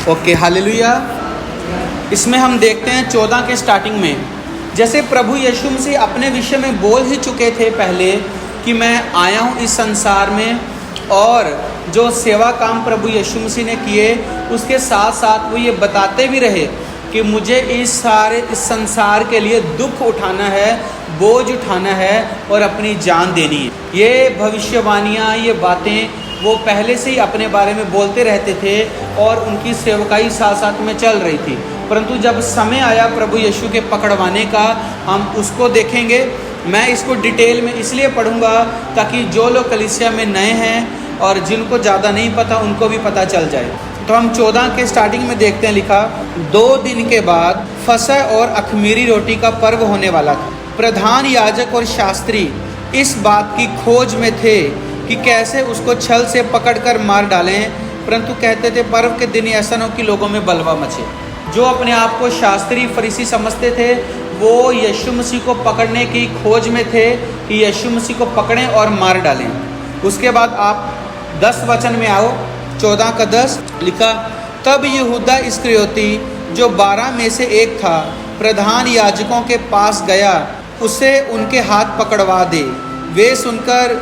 Okay, hallelujah. इसमें हम देखते हैं 14 के स्टार्टिंग में, जैसे प्रभु यीशु मसीह अपने विषय में बोल ही चुके थे पहले कि मैं आया हूँ इस संसार में, और जो सेवा काम प्रभु यीशु मसीह ने किए उसके साथ साथ वो ये बताते भी रहे कि मुझे इस संसार के लिए दुख उठाना है, बोझ उठाना है और अपनी जान देनी है। ये भविष्यवाणियाँ, ये बातें वो पहले से ही अपने बारे में बोलते रहते थे और उनकी सेवकाई साथ साथ में चल रही थी। परंतु जब समय आया प्रभु यीशु के पकड़वाने का, हम उसको देखेंगे। मैं इसको डिटेल में इसलिए पढ़ूंगा ताकि जो लोग कलीसिया में नए हैं और जिनको ज़्यादा नहीं पता उनको भी पता चल जाए। तो हम 14 के स्टार्टिंग में देखते हैं, लिखा 2 दिन के बाद फसह और अख़मीरी रोटी का पर्व होने वाला था। प्रधान याजक और शास्त्री इस बात की खोज में थे कि कैसे उसको छल से पकड़कर मार डालें, परंतु कहते थे पर्व के दिन ऐसा न हो कि लोगों में बलवा मचे। जो अपने आप को शास्त्री फरीसी समझते थे वो यीशु मसीह को पकड़ने की खोज में थे कि यीशु मसीह को पकड़ें और मार डालें। उसके बाद आप 10 वचन में आओ, 14 का 10 लिखा, तब यहूदा इस्करियोती जो 12 में से एक था प्रधान याजकों के पास गया उसे उनके हाथ पकड़वा दे। वे सुनकर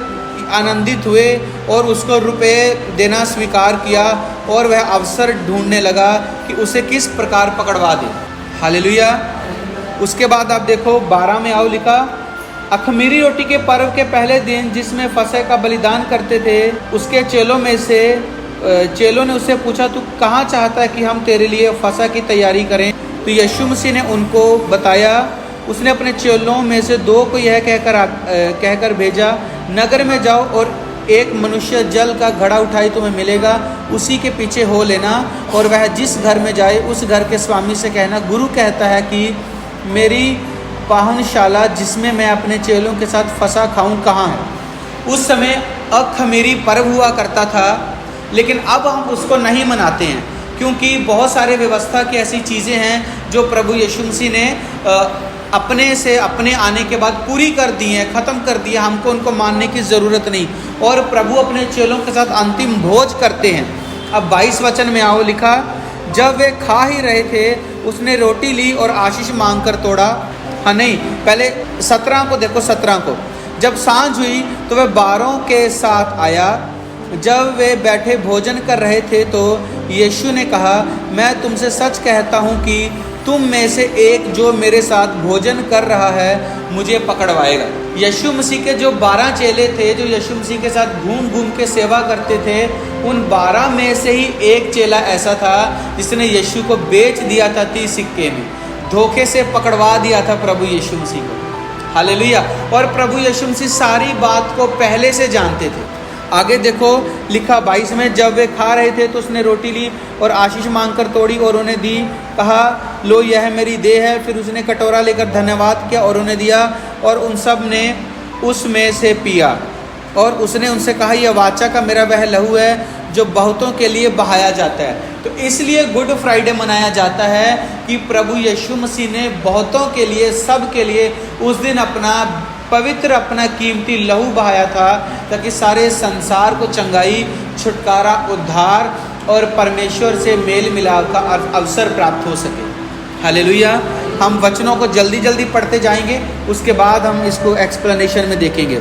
आनंदित हुए और उसको रुपए देना स्वीकार किया और वह अवसर ढूंढने लगा कि उसे किस प्रकार पकड़वा दे। हालेलुया। उसके बाद आप देखो 12 में आओ, लिखा अख़मीरी रोटी के पर्व के पहले दिन जिसमें फसह का बलिदान करते थे, उसके चेलों ने उससे पूछा तू कहाँ चाहता है कि हम तेरे लिए फसह की तैयारी करें। तो यीशु मसीह ने उनको बताया। उसने अपने चेलों में से 2 को यह कहकर भेजा, नगर में जाओ और एक मनुष्य जल का घड़ा उठाई तुम्हें मिलेगा, उसी के पीछे हो लेना, और वह जिस घर में जाए उस घर के स्वामी से कहना, गुरु कहता है कि मेरी पाहुनशाला जिसमें मैं अपने चेलों के साथ फसह खाऊं कहाँ है। उस समय अख़मीरी पर्व हुआ करता था, लेकिन अब हम उसको नहीं मनाते हैं क्योंकि बहुत सारे व्यवस्था की ऐसी चीज़ें हैं जो प्रभु यीशु मसीह ने अपने आने के बाद पूरी कर दी हैं, ख़त्म कर दिया। हमको उनको मानने की ज़रूरत नहीं, और प्रभु अपने चेलों के साथ अंतिम भोज करते हैं। अब 22 वचन में आओ, लिखा जब वे खा ही रहे थे उसने रोटी ली और आशीष मांग कर तोड़ा। हाँ नहीं, पहले 17 को देखो, 17 को, जब सांझ हुई तो वह 12 के साथ आया। जब वे बैठे भोजन कर रहे थे तो यीशु ने कहा, मैं तुमसे सच कहता हूँ कि तुम में से एक जो मेरे साथ भोजन कर रहा है मुझे पकड़वाएगा। यीशु मसीह के जो 12 चेले थे जो यीशु मसीह के साथ घूम घूम के सेवा करते थे, उन 12 में से ही एक चेला ऐसा था जिसने यीशु को बेच दिया था 30 सिक्के में, धोखे से पकड़वा दिया था प्रभु यीशु मसीह को। हालेलुया। और प्रभु यीशु मसीह सारी बात को पहले से जानते थे। आगे देखो, लिखा 22 में, जब वे खा रहे थे तो उसने रोटी ली और आशीष मांगकर तोड़ी और उन्हें दी, कहा लो यह मेरी देह है। फिर उसने कटोरा लेकर धन्यवाद किया और उन्हें दिया, और उन सब ने उसमें से पिया। और उसने उनसे कहा, यह वाचा का मेरा वह लहू है जो बहुतों के लिए बहाया जाता है। तो इसलिए गुड फ्राइडे मनाया जाता है कि प्रभु यीशु मसीह ने बहुतों के लिए, सब के लिए उस दिन अपना पवित्र, अपना कीमती लहू बहाया था ताकि सारे संसार को चंगाई, छुटकारा, उद्धार और परमेश्वर से मेल मिलाप का अवसर प्राप्त हो सके। हालेलुया। हम वचनों को जल्दी जल्दी पढ़ते जाएंगे, उसके बाद हम इसको एक्सप्लेनेशन में देखेंगे।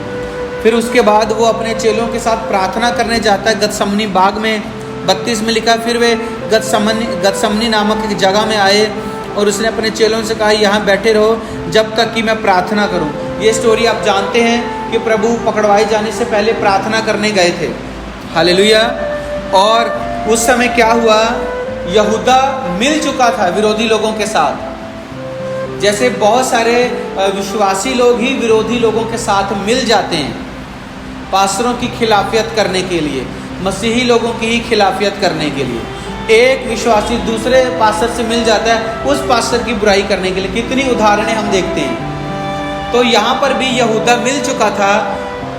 फिर उसके बाद वो अपने चेलों के साथ प्रार्थना करने जाता है गतसमनी बाग में। 32 में लिखा, फिर वे गतसमनी नामक एक जगह में आए और उसने अपने चेलों से कहा, यहाँ बैठे रहो जब तक कि मैं प्रार्थना करूँ। ये स्टोरी आप जानते हैं कि प्रभु पकड़वाए जाने से पहले प्रार्थना करने गए थे। हालेलुया। और उस समय क्या हुआ, यहूदा मिल चुका था विरोधी लोगों के साथ। जैसे बहुत सारे विश्वासी लोग ही विरोधी लोगों के साथ मिल जाते हैं पास्टरों की खिलाफियत करने के लिए, मसीही लोगों की ही खिलाफियत करने के लिए। एक विश्वासी दूसरे पास्टर से मिल जाता है उस पास्टर की बुराई करने के लिए। कितनी उदाहरणें हम देखते हैं। तो यहाँ पर भी यहूदा मिल चुका था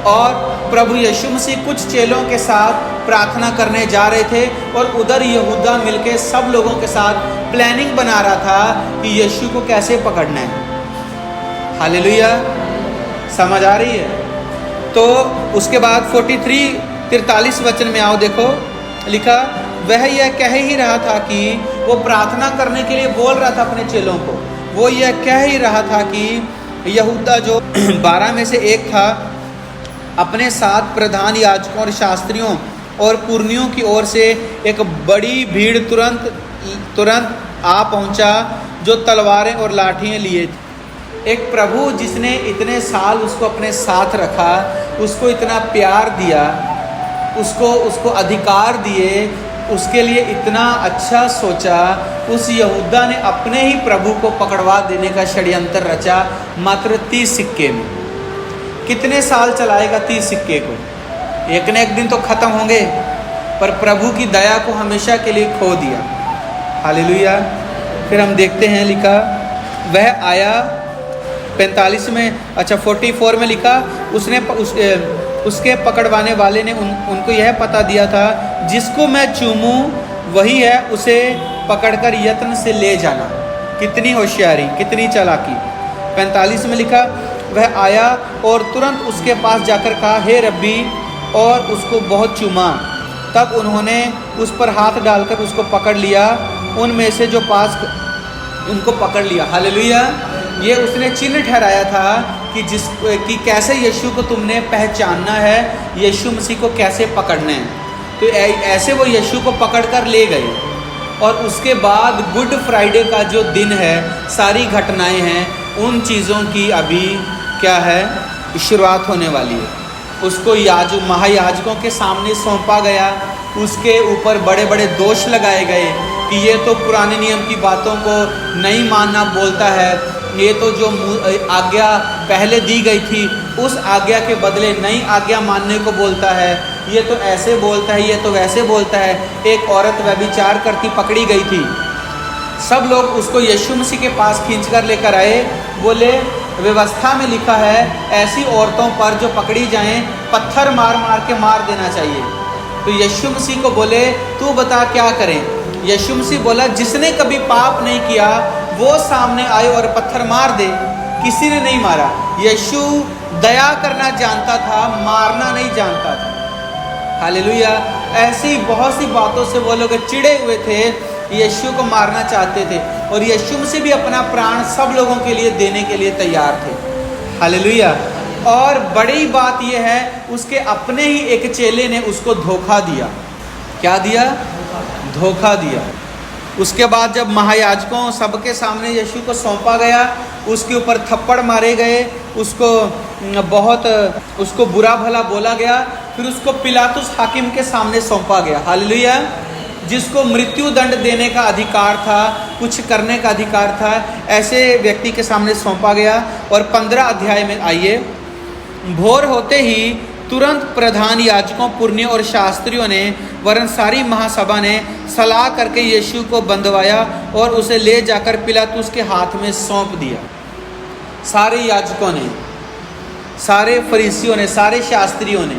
और प्रभु यीशु मसीह कुछ चेलों के साथ प्रार्थना करने जा रहे थे, और उधर यहूदा मिलके सब लोगों के साथ प्लानिंग बना रहा था कि यीशु को कैसे पकड़ना है। हालेलुया। समझ आ रही है। तो उसके बाद 43-43 वचन में आओ, देखो लिखा, वह यह कह ही रहा था कि वो प्रार्थना करने के लिए बोल रहा था अपने चेलों को। वो यह कह ही रहा था कि यहूदा जो 12 में से एक था, अपने साथ प्रधान याजकों और शास्त्रियों और पुरनियों की ओर से एक बड़ी भीड़ तुरंत आ पहुंचा, जो तलवारें और लाठियां लिए थे। एक प्रभु जिसने इतने साल उसको अपने साथ रखा, उसको इतना प्यार दिया, उसको अधिकार दिए, उसके लिए इतना अच्छा सोचा, उस यहूदा ने अपने ही प्रभु को पकड़वा देने का षड्यंत्र रचा मात्र 30 सिक्के में। कितने साल चलाएगा 30 सिक्के को? एक न एक दिन तो ख़त्म होंगे, पर प्रभु की दया को हमेशा के लिए खो दिया। हालेलुया। फिर हम देखते हैं, लिखा वह आया 45 में, 44 में लिखा, उसके पकड़वाने वाले ने उनको यह पता दिया था, जिसको मैं चूमूं वही है, उसे पकड़कर यत्न से ले जाना। कितनी होशियारी, कितनी चालाकी। 45 में लिखा वह आया और तुरंत उसके पास जाकर कहा, हे रब्बी, और उसको बहुत चूमा। तब उन्होंने उस पर हाथ डालकर उसको पकड़ लिया, उनमें से जो पास उनको पकड़ लिया। हालेलुया। ये उसने चिन्ह ठहराया था कि कैसे यीशु को तुमने पहचानना है, यीशु मसीह को कैसे पकड़ना है। तो ऐसे वो यीशु को पकड़कर ले गए, और उसके बाद गुड फ्राइडे का जो दिन है, सारी घटनाएं हैं, उन चीज़ों की अभी क्या है, शुरुआत होने वाली है। उसको महायाजकों के सामने सौंपा गया, उसके ऊपर बड़े बड़े दोष लगाए गए कि ये तो पुराने नियम की बातों को नहीं मानना बोलता है, ये तो जो आज्ञा पहले दी गई थी उस आज्ञा के बदले नई आज्ञा मानने को बोलता है, ये तो ऐसे बोलता है, ये तो वैसे बोलता है। एक औरत व्यभिचार करती पकड़ी गई थी, सब लोग उसको यीशु मसीह के पास खींचकर लेकर आए, बोले व्यवस्था में लिखा है ऐसी औरतों पर जो पकड़ी जाएं पत्थर मार मार के मार देना चाहिए। तो यीशु मसीह को बोले तू बता क्या करें। यीशु मसीह बोला जिसने कभी पाप नहीं किया वो सामने आए और पत्थर मार दे। किसी ने नहीं मारा। यीशु दया करना जानता था, मारना नहीं जानता था। हालेलुया। ऐसी बहुत सी बातों से वो लोग चिढ़े हुए थे, यीशु को मारना चाहते थे, और यीशु मसीह भी अपना प्राण सब लोगों के लिए देने के लिए तैयार थे। हालेलुया। और बड़ी बात यह है, उसके अपने ही एक चेले ने उसको धोखा दिया। क्या दिया? धोखा दिया। उसके बाद जब महायाजकों सबके सामने यीशु को सौंपा गया, उसके ऊपर थप्पड़ मारे गए, उसको बुरा भला बोला गया, फिर उसको पिलातुस हाकिम के सामने सौंपा गया। हालेलुया। जिसको मृत्यु दंड देने का अधिकार था, कुछ करने का अधिकार था, ऐसे व्यक्ति के सामने सौंपा गया। और 15 अध्याय में आइए, भोर होते ही तुरंत प्रधान याजकों, पुरनियों और शास्त्रियों ने वरन सारी महासभा ने सलाह करके यीशु को बंधवाया और उसे ले जाकर पिलातुस के हाथ में सौंप दिया। सारे याजकों ने, सारे फरीसियों ने, सारे शास्त्रियों ने।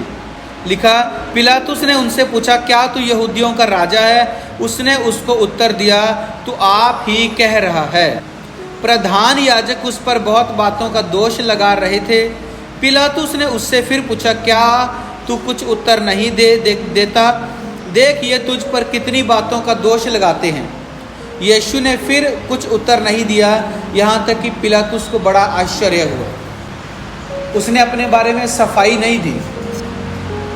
लिखा पिलातुस ने उनसे पूछा क्या तू यहूदियों का राजा है? उसने उसको उत्तर दिया तू आप ही कह रहा है। प्रधान याजक उस पर बहुत बातों का दोष लगा रहे थे। पिलातुस ने उससे फिर पूछा क्या तू कुछ उत्तर नहीं देता? देख ये तुझ पर कितनी बातों का दोष लगाते हैं। यीशु ने फिर कुछ उत्तर नहीं दिया, यहाँ तक कि पिलातुस को बड़ा आश्चर्य हुआ। उसने अपने बारे में सफाई नहीं दी,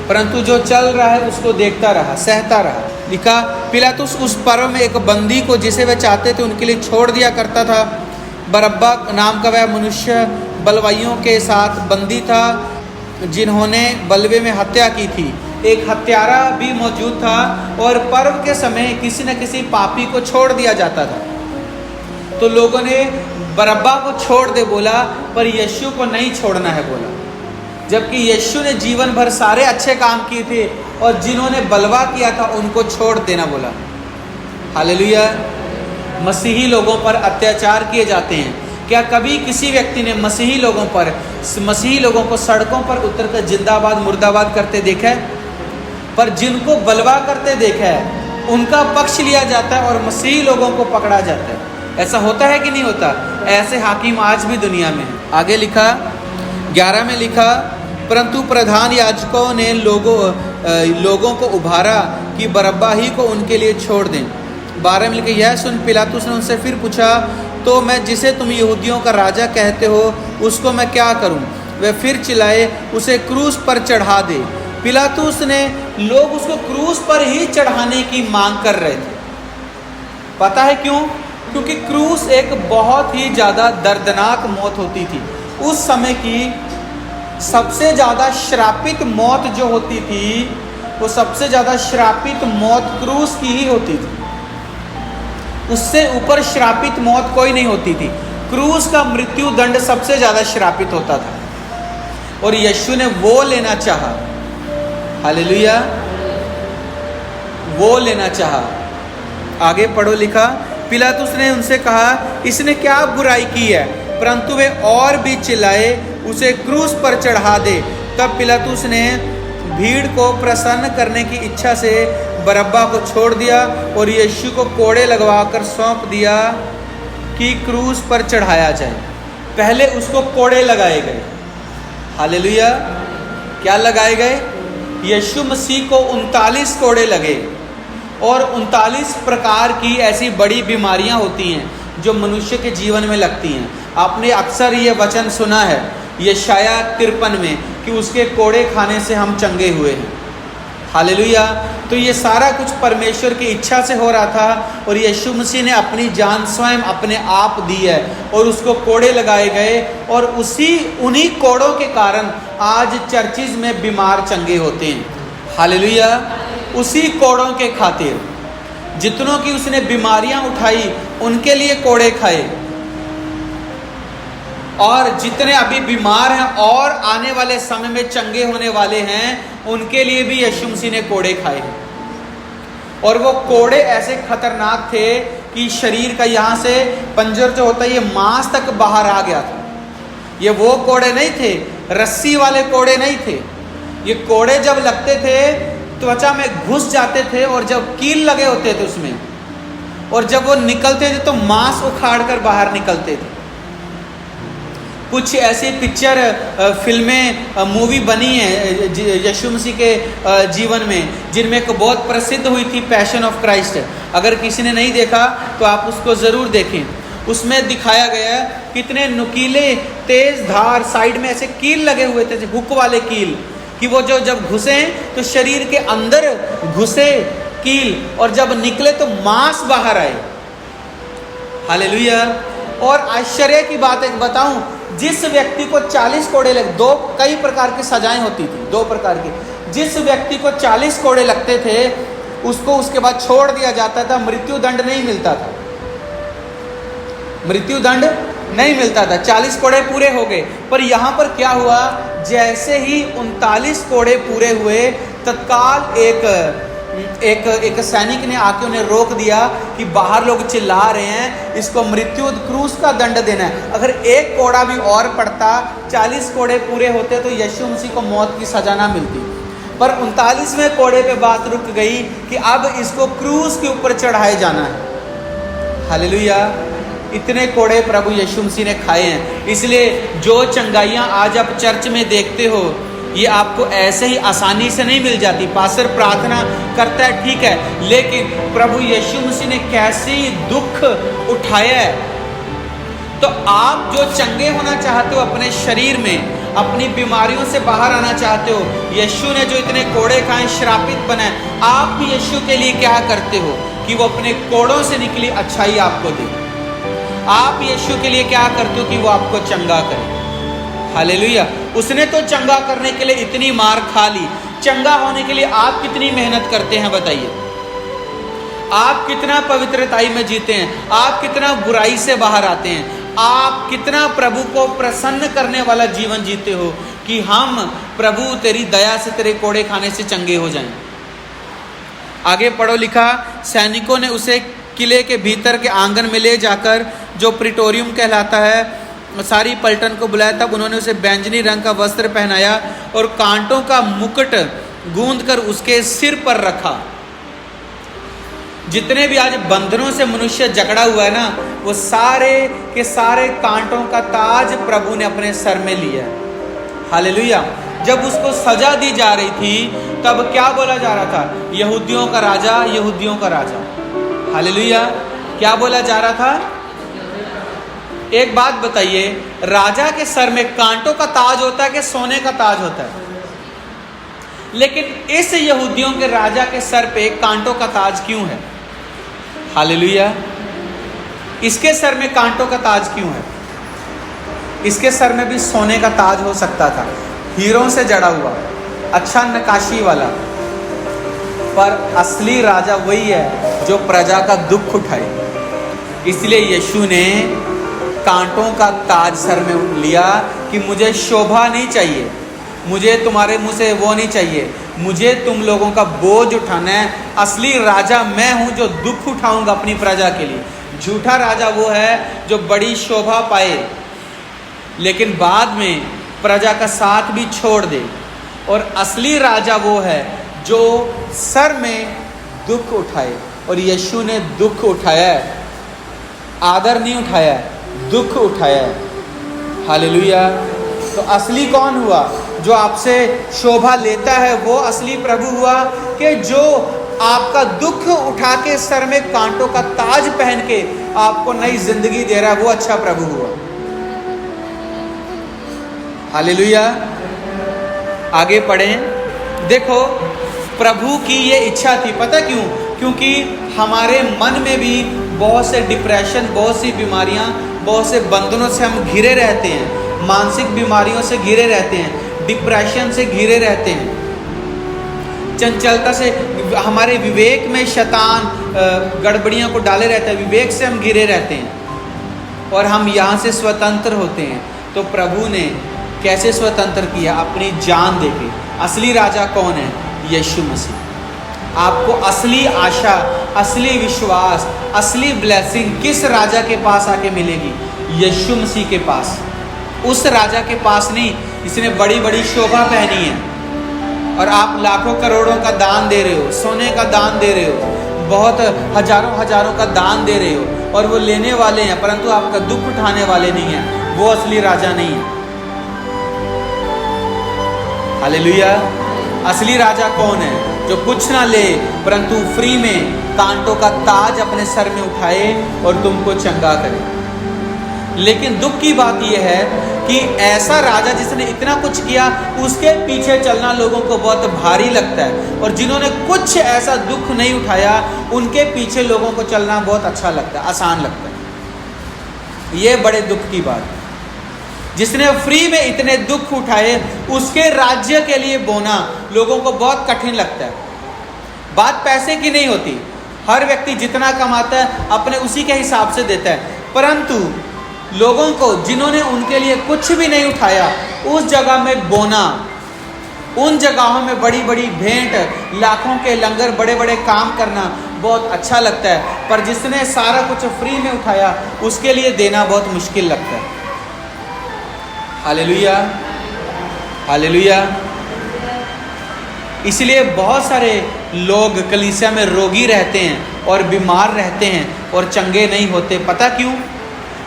परंतु जो चल रहा है उसको देखता रहा, सहता रहा। लिखा पिलातुस उस पर्व में एक बंदी को जिसे वे चाहते थे उनके लिए छोड़ दिया करता था। बरअब्बा नाम का वह मनुष्य बलवाइयों के साथ बंदी था, जिन्होंने बलवे में हत्या की थी। एक हत्यारा भी मौजूद था, और पर्व के समय किसी न किसी पापी को छोड़ दिया जाता था। तो लोगों ने बरअब्बा को छोड़ दे बोला, पर यीशु को नहीं छोड़ना है बोला। जबकि यीशु ने जीवन भर सारे अच्छे काम किए थे, और जिन्होंने बलवा किया था उनको छोड़ देना बोला। हालेलुया। मसीही लोगों पर अत्याचार किए जाते हैं। क्या कभी किसी व्यक्ति ने मसीही लोगों को सड़कों पर उतरकर जिंदाबाद मुर्दाबाद करते देखा है? पर जिनको बलवा करते देखा है उनका पक्ष लिया जाता है और मसीही लोगों को पकड़ा जाता है। ऐसा होता है कि नहीं होता? ऐसे हाकिम आज भी दुनिया में है। आगे लिखा 11 में लिखा परंतु प्रधान याजकों ने लोगों को उभारा कि बरअब्बा ही को उनके लिए छोड़ दें। 12 में लिखे, यह सुन पिलातुस ने उनसे फिर पूछा, तो मैं जिसे तुम यहूदियों का राजा कहते हो उसको मैं क्या करूं? वे फिर चिल्लाए, उसे क्रूस पर चढ़ा दे। पिलातुस ने लोग उसको क्रूस पर ही चढ़ाने की मांग कर रहे थे। पता है क्यों? क्योंकि क्रूस एक बहुत ही ज़्यादा दर्दनाक मौत होती थी। उस समय की सबसे ज़्यादा श्रापित मौत जो होती थी, वो सबसे ज़्यादा श्रापित मौत क्रूस की ही होती थी। उससे ऊपर श्रापित मौत कोई नहीं होती थी। क्रूस का मृत्यु दंड सबसे ज़्यादा श्रापित होता था और यीशु ने वो लेना चाहा। हालेलुया, वो लेना चाहा। आगे पढ़ो, लिखा, पिलातुस ने उनसे कहा, इसने क्या बुराई की है? परंतु वे और भी चिल्लाए, उसे क्रूस पर चढ़ा दे। तब पिलातुस ने भीड़ को प्रसन्न करने की इच्छा से बरअब्बा को छोड़ दिया और यीशु को कोड़े लगवाकर सौंप दिया कि क्रूस पर चढ़ाया जाए। पहले उसको कोड़े लगाए गए। हालेलुया, क्या लगाए गए? यीशु मसीह को 39 कोड़े लगे। और 39 प्रकार की ऐसी बड़ी बीमारियां होती हैं जो मनुष्य के जीवन में लगती हैं। आपने अक्सर ये वचन सुना है यशाया 53 में कि उसके कोड़े खाने से हम चंगे हुए हैं। हालेलुया। तो ये सारा कुछ परमेश्वर की इच्छा से हो रहा था और यीशु मसीह ने अपनी जान स्वयं अपने आप दी है और उसको कोड़े लगाए गए और उन्हीं कोड़ों के कारण आज चर्चिज में बीमार चंगे होते हैं। हालेलुया। उसी कोड़ों के खातिर जितनों की उसने बीमारियां उठाई उनके लिए कोड़े खाए, और जितने अभी बीमार हैं और आने वाले समय में चंगे होने वाले हैं उनके लिए भी यीशु मसीह ने कोड़े खाए। और वो कोड़े ऐसे खतरनाक थे कि शरीर का यहाँ से पंजर जो होता है ये मांस तक बाहर आ गया था। ये वो कोड़े नहीं थे, रस्सी वाले कोड़े नहीं थे। ये कोड़े जब लगते थे त्वचा में घुस जाते थे और जब कील लगे होते थे उसमें, और जब वो निकलते थे तो मांस उखाड़ कर बाहर निकलते थे। कुछ ऐसी पिक्चर फिल्में मूवी बनी है यीशु मसीह के जीवन में जिनमें एक बहुत प्रसिद्ध हुई थी पैशन ऑफ क्राइस्ट। अगर किसी ने नहीं देखा तो आप उसको ज़रूर देखें। उसमें दिखाया गया कितने नुकीले तेज धार साइड में ऐसे कील लगे हुए थे, हुक वाले कील, कि वो जब घुसे तो शरीर के अंदर घुसे कील और जब निकले तो मांस बाहर आए। हालेलुया। और आश्चर्य की बात एक बताऊं, जिस व्यक्ति को 40 कोड़े लगे, कई प्रकार की सजाएं होती थी, 2 प्रकार की। जिस व्यक्ति को 40 कोड़े लगते थे उसको उसके बाद छोड़ दिया जाता था, मृत्यु दंड नहीं मिलता था। मृत्यु दंड नहीं मिलता था, 40 कोड़े पूरे हो गए। पर यहाँ पर क्या हुआ, जैसे ही 39 कोड़े पूरे हुए तत्काल एक सैनिक ने आके उन्हें रोक दिया कि बाहर लोग चिल्ला रहे हैं, इसको मृत्यु क्रूस का दंड देना है। अगर एक कोड़ा भी और पड़ता, 40 कोड़े पूरे होते तो यीशु मसीह को मौत की सजा ना मिलती। पर 39वें कोड़े पे बात रुक गई कि अब इसको क्रूस के ऊपर चढ़ाए जाना है। हालेलुया। इतने कोड़े प्रभु यीशु मसीह ने खाए हैं। इसलिए जो चंगाइयाँ आज आप चर्च में देखते हो ये आपको ऐसे ही आसानी से नहीं मिल जाती। पास्टर प्रार्थना करता है, ठीक है, लेकिन प्रभु यीशु मसीह ने कैसे दुख उठाया है। तो आप जो चंगे होना चाहते हो अपने शरीर में, अपनी बीमारियों से बाहर आना चाहते हो, यीशु ने जो इतने कोड़े खाए, श्रापित बनाए, आप भी यीशु के लिए क्या करते हो कि वो अपने कोड़ों से निकली अच्छाई आपको दे। आप यीशु के लिए क्या करते हो कि वो आपको चंगा करे। हालेलुया। उसने तो चंगा करने के लिए इतनी मार खा ली, चंगा होने के लिए आप कितनी मेहनत करते हैं बताइए। आप कितना पवित्रताई में जीते हैं, आप कितना बुराई से बाहर आते हैं, आप कितना प्रभु को प्रसन्न करने वाला जीवन जीते हो कि हम प्रभु तेरी दया से तेरे कोड़े खाने से चंगे हो जाएं। आगे पढ़ो, लिखा, सैनिकों ने उसे किले के भीतर के आंगन में ले जाकर, जो प्रिटोरियम कहलाता है, सारी पलटन को बुलाया। तब उन्होंने उसे बैंजनी रंग का वस्त्र पहनाया और कांटों का मुकुट गूंदकर उसके सिर पर रखा। जितने भी आज बंधनों से मनुष्य जकड़ा हुआ है ना, वो सारे के सारे कांटों का ताज प्रभु ने अपने सर में लिया। हालेलुया। जब उसको सजा दी जा रही थी तब क्या बोला जा रहा था? यहूदियों का राजा, यहूदियों का राजा। हालेलुया। क्या बोला जा रहा था? एक बात बताइए, राजा के सर में कांटों का ताज होता है कि सोने का ताज होता है? लेकिन इस यहूदियों के राजा के सर पे कांटों का ताज क्यों है? हालेलुया। इसके सर में कांटों का ताज क्यों है? इसके सर में भी सोने का ताज हो सकता था, हीरों से जड़ा हुआ, अच्छा नक्काशी वाला, पर असली राजा वही है जो प्रजा का दुख उठाए। इसलिए यीशु ने कांटों का ताज सर में लिया कि मुझे शोभा नहीं चाहिए, मुझे तुम्हारे मुंह से वो नहीं चाहिए, मुझे तुम लोगों का बोझ उठाना है। असली राजा मैं हूं जो दुख उठाऊंगा अपनी प्रजा के लिए। झूठा राजा वो है जो बड़ी शोभा पाए लेकिन बाद में प्रजा का साथ भी छोड़ दे, और असली राजा वो है जो सर में दुख उठाए। और यीशु ने दुख उठाया है, आदर नहीं उठाया है, दुख उठाया है। हालेलुया। तो असली कौन हुआ? जो आपसे शोभा लेता है वो असली प्रभु हुआ, कि जो आपका दुख उठा के सर में कांटों का ताज पहन के आपको नई जिंदगी दे रहा है, वो अच्छा प्रभु हुआ। हालेलुया। आगे पढ़ें। देखो, प्रभु की ये इच्छा थी, पता क्यों? क्योंकि हमारे मन में भी बहुत से डिप्रेशन, बहुत सी बीमारियां, बहुत से बंधनों से हम घिरे रहते हैं, मानसिक बीमारियों से घिरे रहते हैं, डिप्रेशन से घिरे रहते हैं, चंचलता से, हमारे विवेक में शैतान गड़बड़ियों को डाले रहता है, विवेक से हम घिरे रहते हैं और हम यहाँ से स्वतंत्र होते हैं। तो प्रभु ने कैसे स्वतंत्र किया? अपनी जान देके। असली राजा कौन है? यीशु मसीह। आपको असली आशा, असली विश्वास, असली ब्लेसिंग किस राजा के पास आके मिलेगी? यीशु मसीह के पास। उस राजा के पास नहीं जिसने बड़ी बड़ी शोभा पहनी है और आप लाखों करोड़ों का दान दे रहे हो, सोने का दान दे रहे हो, बहुत हजारों हजारों का दान दे रहे हो और वो लेने वाले हैं परंतु आपका दुख उठाने वाले नहीं हैं। वो असली राजा नहीं है। हालेलुया। असली राजा कौन है? जो कुछ ना ले परंतु फ्री में कांटों का ताज अपने सर में उठाए और तुमको चंगा करे। लेकिन दुख की बात यह है कि ऐसा राजा जिसने इतना कुछ किया, उसके पीछे चलना लोगों को बहुत भारी लगता है, और जिन्होंने कुछ ऐसा दुख नहीं उठाया उनके पीछे लोगों को चलना बहुत अच्छा लगता है, आसान लगता है। ये बड़े दुख की बात है। जिसने फ्री में इतने दुख उठाए उसके राज्य के लिए बोना लोगों को बहुत कठिन लगता है। बात पैसे की नहीं होती, हर व्यक्ति जितना कमाता है अपने उसी के हिसाब से देता है, परंतु लोगों को जिन्होंने उनके लिए कुछ भी नहीं उठाया उस जगह में बोना, उन जगहों में बड़ी बड़ी भेंट, लाखों के लंगर, बड़े बड़े काम करना बहुत अच्छा लगता है, पर जिसने सारा कुछ फ्री में उठाया उसके लिए देना बहुत मुश्किल लगता है। Hallelujah, hallelujah. इसलिए बहुत सारे लोग कलीसिया में रोगी रहते हैं और बीमार रहते हैं और चंगे नहीं होते। पता क्यों?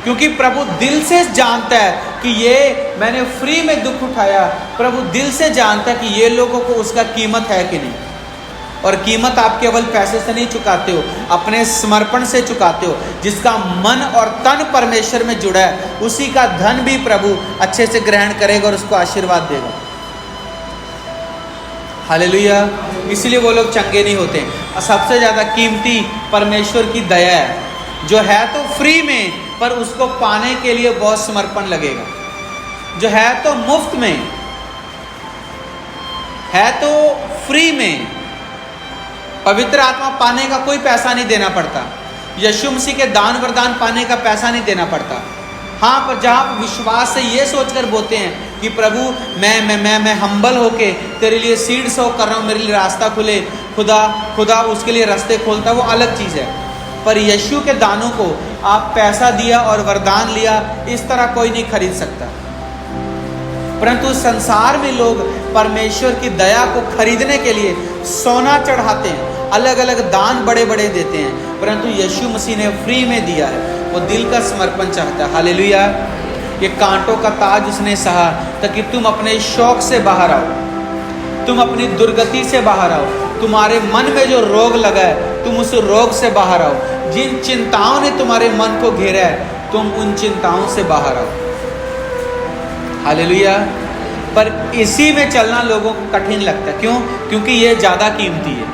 क्योंकि प्रभु दिल से जानता है कि ये मैंने फ्री में दुख उठाया। प्रभु दिल से जानता है कि ये लोगों को उसका कीमत है कि नहीं। और कीमत आप केवल पैसे से नहीं चुकाते हो, अपने समर्पण से चुकाते हो। जिसका मन और तन परमेश्वर में जुड़ा है उसी का धन भी प्रभु अच्छे से ग्रहण करेगा और उसको आशीर्वाद देगा। हालेलुया। इसलिए वो लोग चंगे नहीं होते। सबसे ज़्यादा कीमती परमेश्वर की दया है, जो है तो फ्री में पर उसको पाने के लिए बहुत समर्पण लगेगा। जो है तो मुफ्त में, है तो फ्री में, पवित्र आत्मा पाने का कोई पैसा नहीं देना पड़ता। यीशु मसीह के दान वरदान पाने का पैसा नहीं देना पड़ता। हाँ, पर जहाँ विश्वास से ये सोचकर बोलते हैं कि प्रभु मैं हम्बल होके तेरे लिए सीड सो कर रहा हूँ, मेरे लिए रास्ता खुले, खुदा उसके लिए रास्ते खोलता, वो अलग चीज़ है। पर यीशु के दानों को आप पैसा दिया और वरदान लिया इस तरह कोई नहीं खरीद सकता। परंतु संसार में लोग परमेश्वर की दया को खरीदने के लिए सोना चढ़ाते हैं, अलग अलग दान बड़े बड़े देते हैं, परंतु यीशु मसीह ने फ्री में दिया है। वो दिल का समर्पण चाहता है। हालेलुया। ये कांटों का ताज उसने सहा, ताकि तुम अपने शौक से बाहर आओ, तुम अपनी दुर्गति से बाहर आओ, तुम्हारे मन में जो रोग लगा है तुम उस रोग से बाहर आओ, जिन चिंताओं ने तुम्हारे मन को घेरा है तुम उन चिंताओं से बाहर आओ। हालेलुया। पर इसी में चलना लोगों को कठिन लगता है। क्यों? क्योंकि ये ज़्यादा कीमती है।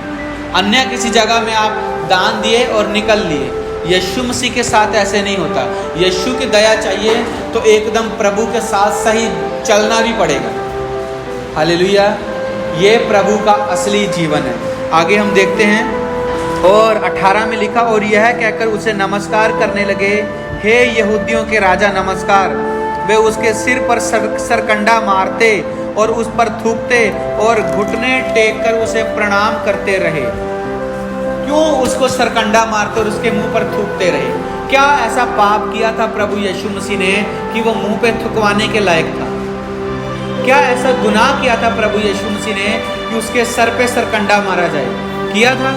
अन्य किसी जगह में आप दान दिए और निकल लिए, यीशु मसीह के साथ ऐसे नहीं होता। यीशु की दया चाहिए तो एकदम प्रभु के साथ सही चलना भी पड़ेगा। हालेलुया। ये प्रभु का असली जीवन है। आगे हम देखते हैं और 18 में लिखा, और यह कहकर उसे नमस्कार करने लगे, हे यहूदियों के राजा नमस्कार। वे उसके सिर पर सरकंडा मारते और उस पर थूकते और घुटने टेक कर उसे प्रणाम करते रहे। क्यों उसको सरकंडा मारते और उसके मुंह पर थूकते रहे? क्या ऐसा पाप किया था प्रभु यीशु मसीह ने कि वो मुंह पे थुकवाने के लायक था? क्या ऐसा गुनाह किया था प्रभु यीशु मसीह ने कि उसके सर पे सरकंडा मारा जाए? किया था?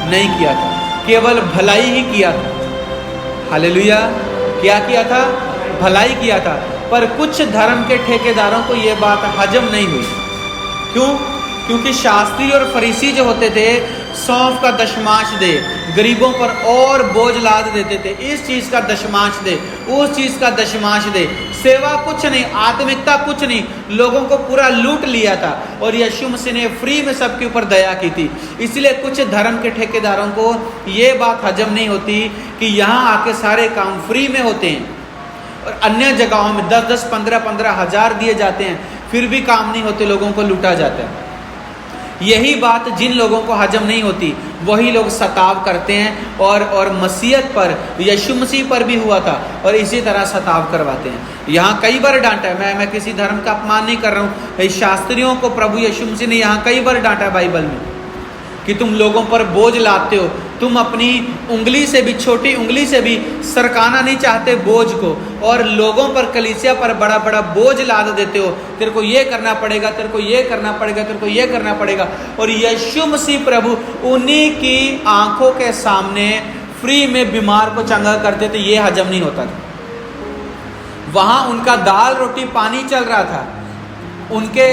नहीं किया था, केवल भलाई ही किया था। हालेलुया। क्या किया था? भलाई किया था। पर कुछ धर्म के ठेकेदारों को यह बात हजम नहीं हुई। क्यों? क्योंकि शास्त्री और फरीसी जो होते थे, सौंफ का दशमांश दे, गरीबों पर और बोझ लाद देते थे। इस चीज़ का दशमांश दे, उस चीज़ का दशमांश दे, सेवा कुछ नहीं, आत्मिकता कुछ नहीं, लोगों को पूरा लूट लिया था। और यीशु मसीह ने फ्री में सबके ऊपर दया की थी। इसलिए कुछ धर्म के ठेकेदारों को ये बात हजम नहीं होती कि यहाँ आके सारे काम फ्री में होते हैं और अन्य जगहों में 10-10, 15-15 हज़ार दिए जाते हैं, फिर भी काम नहीं होते, लोगों को लूटा जाता है। यही बात जिन लोगों को हजम नहीं होती वही लोग सताव करते हैं और मसीहत पर, यीशु मसीह पर भी हुआ था और इसी तरह सताव करवाते हैं। यहाँ कई बार डांटा है, मैं किसी धर्म का अपमान नहीं कर रहा हूँ। शास्त्रियों को प्रभु यीशु मसीह ने यहाँ कई बार डांटा है बाइबल में कि तुम लोगों पर बोझ लाते हो, तुम अपनी उंगली से भी, छोटी उंगली से भी सरकाना नहीं चाहते बोझ को, और लोगों पर, कलीसिया पर बड़ा बड़ा बोझ लाद देते हो। तेरे को ये करना पड़ेगा, तेरे को ये करना पड़ेगा, तेरे को ये करना पड़ेगा। और यीशु मसीह प्रभु उन्हीं की आंखों के सामने फ्री में बीमार को चंगा करते थे। ये हजम नहीं होता था। वहाँ उनका दाल रोटी पानी चल रहा था, उनके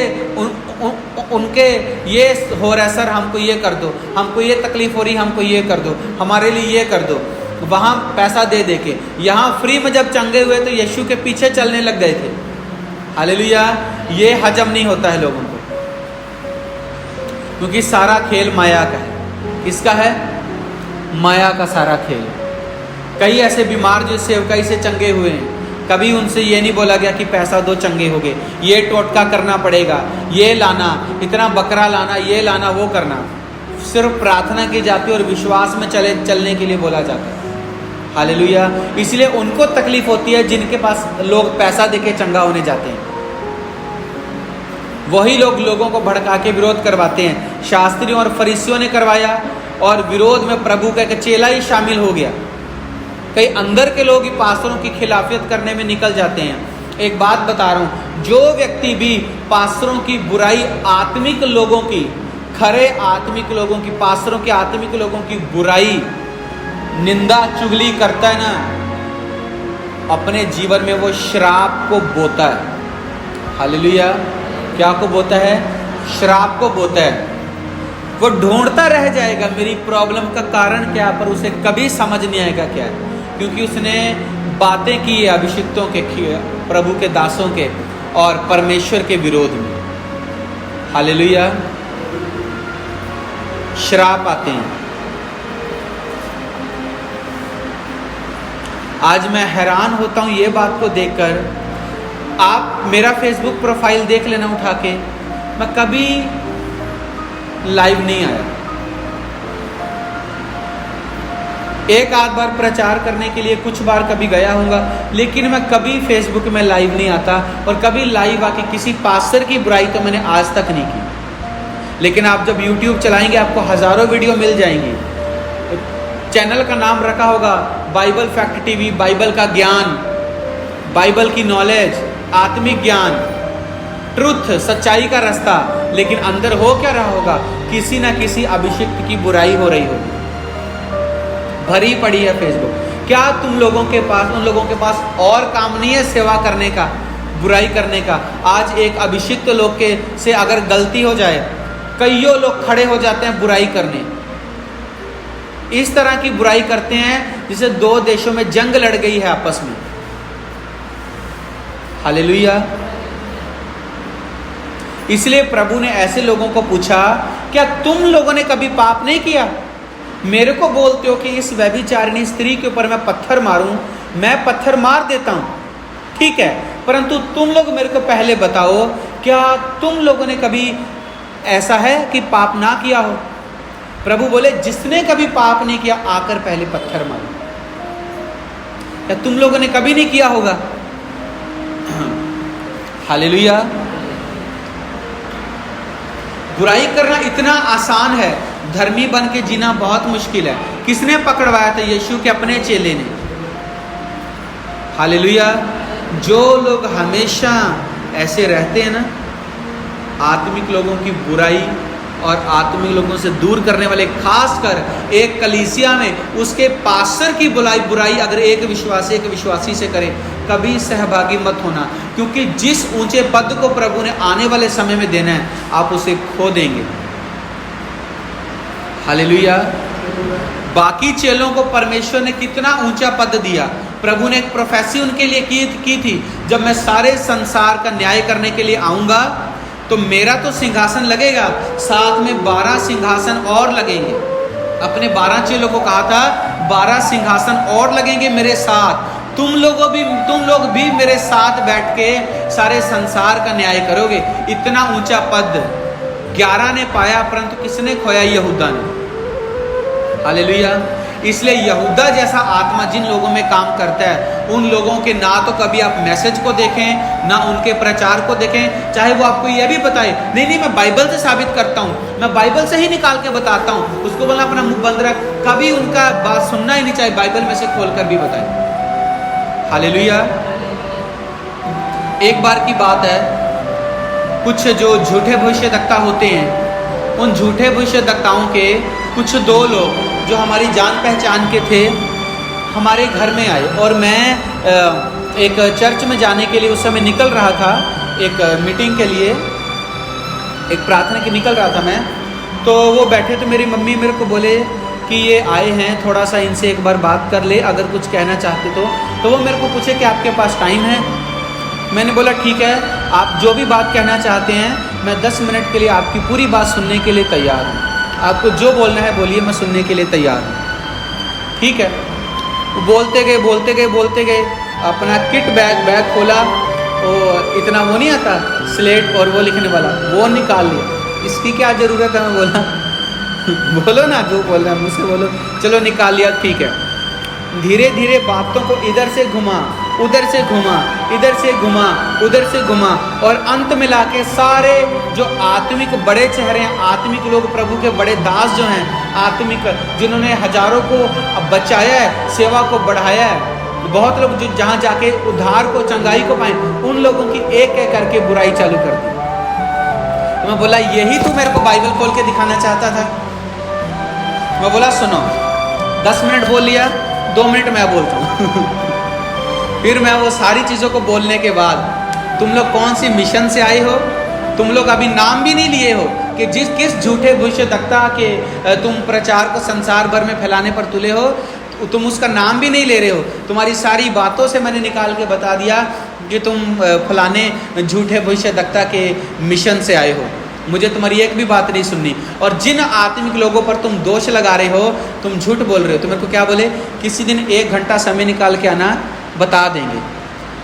ये हो रहा है, सर हमको ये कर दो, हमको ये तकलीफ हो रही, हमको ये कर दो, हमारे लिए ये कर दो। वहाँ पैसा दे दे के, यहाँ फ्री में जब चंगे हुए तो यीशु के पीछे चलने लग गए थे। हालेलुया। ये हजम नहीं होता है लोगों को, क्योंकि सारा खेल माया का है। किसका है? माया का सारा खेल। कई ऐसे बीमार जो सेवकाई से चंगे हुए हैं, कभी उनसे ये नहीं बोला गया कि पैसा दो चंगे हो गए, ये टोटका करना पड़ेगा, ये लाना, इतना बकरा लाना, ये लाना, वो करना। सिर्फ प्रार्थना की जाती है और विश्वास में चलने के लिए बोला जाता है। हालेलुया। इसलिए उनको तकलीफ होती है जिनके पास लोग पैसा देके चंगा होने जाते हैं। वही लोग लोगों को भड़का के विरोध करवाते हैं। शास्त्रियों और फरीसियों ने करवाया और विरोध में प्रभु का एक चेला ही शामिल हो गया। कई अंदर के लोग ही पास्टरों की खिलाफियत करने में निकल जाते हैं। एक बात बता रहा हूँ, जो व्यक्ति भी पास्टरों की बुराई, आत्मिक लोगों की, खरे आत्मिक लोगों की, पास्टरों के आत्मिक लोगों की बुराई, निंदा, चुगली करता है ना, अपने जीवन में वो श्राप को बोता है। हालेलुया। क्या को बोता है? श्राप को बोता है। वो ढूंढता रह जाएगा मेरी प्रॉब्लम का कारण क्या, पर उसे कभी समझ नहीं आएगा क्या है, क्योंकि उसने बातें की अभिषिक्तों के, प्रभु के दासों के और परमेश्वर के विरोध में। हालेलुया। श्राप आते हैं। आज मैं हैरान होता हूँ ये बात को देखकर। आप मेरा फेसबुक प्रोफाइल देख लेना उठा के, मैं कभी लाइव नहीं आया। एक आध बार प्रचार करने के लिए कुछ बार कभी गया होगा, लेकिन मैं कभी फेसबुक में लाइव नहीं आता और कभी लाइव आके किसी पास्टर की बुराई तो मैंने आज तक नहीं की। लेकिन आप जब YouTube चलाएंगे आपको हज़ारों वीडियो मिल जाएंगी। चैनल का नाम रखा होगा बाइबल फैक्ट टीवी, बाइबल का ज्ञान, बाइबल की नॉलेज, आत्मिक ज्ञान, ट्रुथ, सच्चाई का रास्ता, लेकिन अंदर हो क्या रहा होगा? किसी ना किसी अभिषिक्त की बुराई हो रही होगी। भरी पड़ी है फेसबुक। क्या तुम लोगों के पास, उन लोगों के पास और काम नहीं है सेवा करने का, बुराई करने का? आज एक अभिषिक्त लोग के से अगर गलती हो जाए, कईयों लोग खड़े हो जाते हैं बुराई करने। इस तरह की बुराई करते हैं जिसे दो देशों में जंग लड़ गई है आपस में। हालेलुया। इसलिए प्रभु ने ऐसे लोगों को पूछा, क्या तुम लोगों ने कभी पाप नहीं किया? मेरे को बोलते हो कि इस व्यभिचारिणी स्त्री के ऊपर मैं पत्थर मारूं, मैं पत्थर मार देता हूं, ठीक है, परंतु तुम लोग मेरे को पहले बताओ, क्या तुम लोगों ने कभी ऐसा है कि पाप ना किया हो? प्रभु बोले, जिसने कभी पाप नहीं किया आकर पहले पत्थर मारो। क्या तुम लोगों ने कभी नहीं किया होगा? हालेलुया। बुराई करना इतना आसान है, धर्मी बन के जीना बहुत मुश्किल है। किसने पकड़वाया था? यीशु के अपने चेले ने। हालेलुया। जो लोग हमेशा ऐसे रहते हैं ना, आत्मिक लोगों की बुराई और आत्मिक लोगों से दूर करने वाले, खासकर एक कलीसिया में उसके पास्टर की बुराई अगर एक विश्वासी से करे, कभी सहभागी मत होना, क्योंकि जिस ऊंचे पद को प्रभु ने आने वाले समय में देना है, आप उसे खो देंगे। हालेलुया। बाकी चेलों को परमेश्वर ने कितना ऊंचा पद दिया। प्रभु ने एक प्रोफेसी उनके लिए की थी, जब मैं सारे संसार का न्याय करने के लिए आऊंगा तो मेरा तो सिंहासन लगेगा, साथ में 12 सिंहासन और लगेंगे। अपने 12 चेलों को कहा था, 12 सिंहासन और लगेंगे मेरे साथ, तुम लोग भी मेरे साथ बैठ के सारे संसार का न्याय करोगे। इतना ऊंचा पद 11 ने पाया, परंतु किसने खोया? यहूदा ने। हालेलुया। इसलिए यहूदा जैसा आत्मा जिन लोगों में काम करता है, उन लोगों के ना तो कभी आप मैसेज को देखें, ना उनके प्रचार को देखें, चाहे वो आपको यह भी बताए, नहीं मैं बाइबल से साबित करता हूँ, मैं बाइबल से ही निकाल के बताता हूँ, उसको बोलना अपना मुंह बंद रख। कभी उनका बात सुनना ही नहीं चाहिए, बाइबल में से खोल कर भी बताए। हालेलुया। एक बार की बात है, कुछ जो झूठे भविष्यद्वक्ता होते हैं, उन झूठे भविष्यद्वक्ताओं के कुछ 2 लोग जो हमारी जान पहचान के थे, हमारे घर में आए। और मैं एक चर्च में जाने के लिए उस समय निकल रहा था, एक मीटिंग के लिए, एक प्रार्थना के निकल रहा था मैं। तो वो बैठे तो मेरी मम्मी मेरे को बोले कि ये आए हैं, थोड़ा सा इनसे एक बार बात कर ले, अगर कुछ कहना चाहते तो वो मेरे को पूछे कि आपके पास टाइम है? मैंने बोला ठीक है, आप जो भी बात कहना चाहते हैं, मैं 10 मिनट के लिए आपकी पूरी बात सुनने के लिए तैयार हूँ। आपको जो बोलना है बोलिए, मैं सुनने के लिए तैयार हूँ। ठीक है। बोलते गए, अपना किट बैग खोला, और इतना वो नहीं आता स्लेट और वो लिखने वाला, वो निकाल लिया। इसकी क्या ज़रूरत है? मैं बोला बोलो ना, जो बोल रहा है मुझसे बोलो। चलो निकाल लिया, ठीक है। धीरे धीरे बातों को इधर से घुमा, उधर से घुमा, इधर से घुमा, उधर से घुमा, और अंत में लाके सारे जो आत्मिक बड़े चेहरे हैं, आत्मिक लोग, प्रभु के बड़े दास जो हैं, आत्मिक जिन्होंने हजारों को बचाया है, सेवा को बढ़ाया है, बहुत लोग जो जहाँ जाके उद्धार को, चंगाई को पाए, उन लोगों की एक एक करके बुराई चालू कर दी। तो मैं बोला, यही तू मेरे को बाइबल खोल के दिखाना चाहता था? मैं बोला सुनो, 10 मिनट बोल लिया, 2 मिनट मैं बोलता हूँ फिर मैं वो सारी चीज़ों को बोलने के बाद, तुम लोग कौन सी मिशन से आए हो? तुम लोग अभी नाम भी नहीं लिए हो कि किस झूठे भविष्यद्वक्ता के तुम प्रचार को संसार भर में फैलाने पर तुले हो, तुम उसका नाम भी नहीं ले रहे हो। तुम्हारी सारी बातों से मैंने निकाल के बता दिया कि तुम फलाने झूठे भविष्यद्वक्ता के मिशन से आए हो। मुझे तुम्हारी एक भी बात नहीं सुननी। और जिन आत्मिक लोगों पर तुम दोष लगा रहे हो, तुम झूठ बोल रहे हो। तो मेरे को क्या बोले, किसी दिन 1 घंटा समय निकाल के आना, बता देंगे।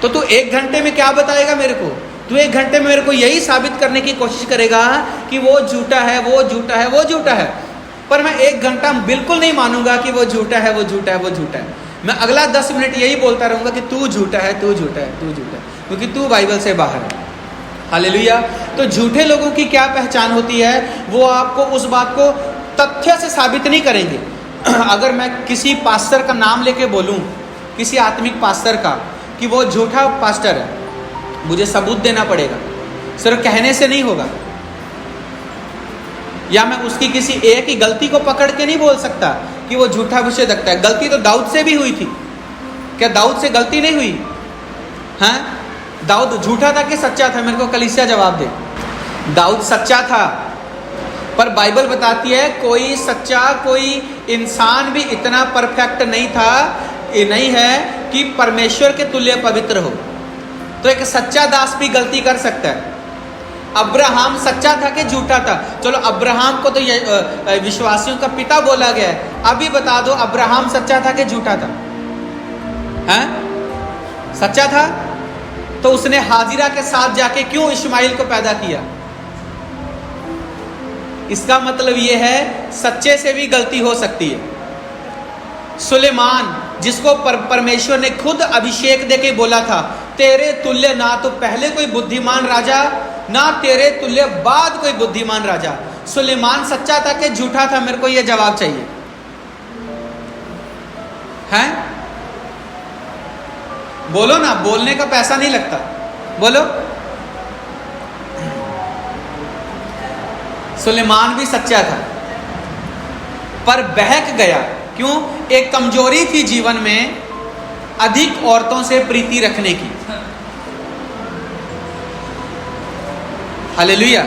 तो तू 1 घंटे में क्या बताएगा मेरे को? तू 1 घंटे में मेरे को यही साबित करने की कोशिश करेगा कि वो झूठा है, वो झूठा है, वो झूठा है। पर मैं 1 घंटा बिल्कुल नहीं मानूंगा कि वो झूठा है, वो झूठा है, वो झूठा है। मैं अगला 10 मिनट यही बोलता रहूँगा कि तू झूठा है, तू झूठा है, तू झूठा है, क्योंकि तू बाइबल से बाहर है। हालेलुया। तो झूठे लोगों की क्या पहचान होती है? वो आपको उस बात को तथ्य से साबित नहीं करेंगे। अगर मैं किसी पास्टर का नाम लेके बोलूं, किसी आत्मिक पास्टर का, कि वो झूठा पास्टर है, मुझे सबूत देना पड़ेगा, सिर्फ कहने से नहीं होगा। या मैं उसकी किसी एक ही गलती को पकड़ के नहीं बोल सकता कि वो झूठा भविष्यद्वक्ता है। गलती तो दाऊद से भी हुई थी। क्या दाऊद से गलती नहीं हुई? हैं? दाऊद झूठा था कि सच्चा था? मेरे को कलीसिया जवाब दे। दाऊद सच्चा था, पर बाइबल बताती है कोई सच्चा, कोई इंसान भी इतना परफेक्ट नहीं था, ये नहीं है कि परमेश्वर के तुल्य पवित्र हो। तो एक सच्चा दास भी गलती कर सकता है। अब्राहम सच्चा था कि झूठा था? चलो, अब्राहम को तो विश्वासियों का पिता बोला गया है। अभी बता दो, अब्राहम सच्चा था कि झूठा था? हैं? सच्चा था। तो उसने हाजिरा के साथ जाके क्यों इश्माइल को पैदा किया? इसका मतलब यह है सच्चे से भी गलती हो सकती है। सुलेमान, जिसको परमेश्वर ने खुद अभिषेक देके बोला था, तेरे तुल्य ना तो पहले कोई बुद्धिमान राजा, ना तेरे तुल्य बाद कोई बुद्धिमान राजा। सुलेमान सच्चा था कि झूठा था? मेरे को यह जवाब चाहिए। हैं? बोलो ना, बोलने का पैसा नहीं लगता, बोलो। सुलेमान भी सच्चा था, पर बहक गया। क्यों? एक कमजोरी थी जीवन में, अधिक औरतों से प्रीति रखने की। हालेलुया।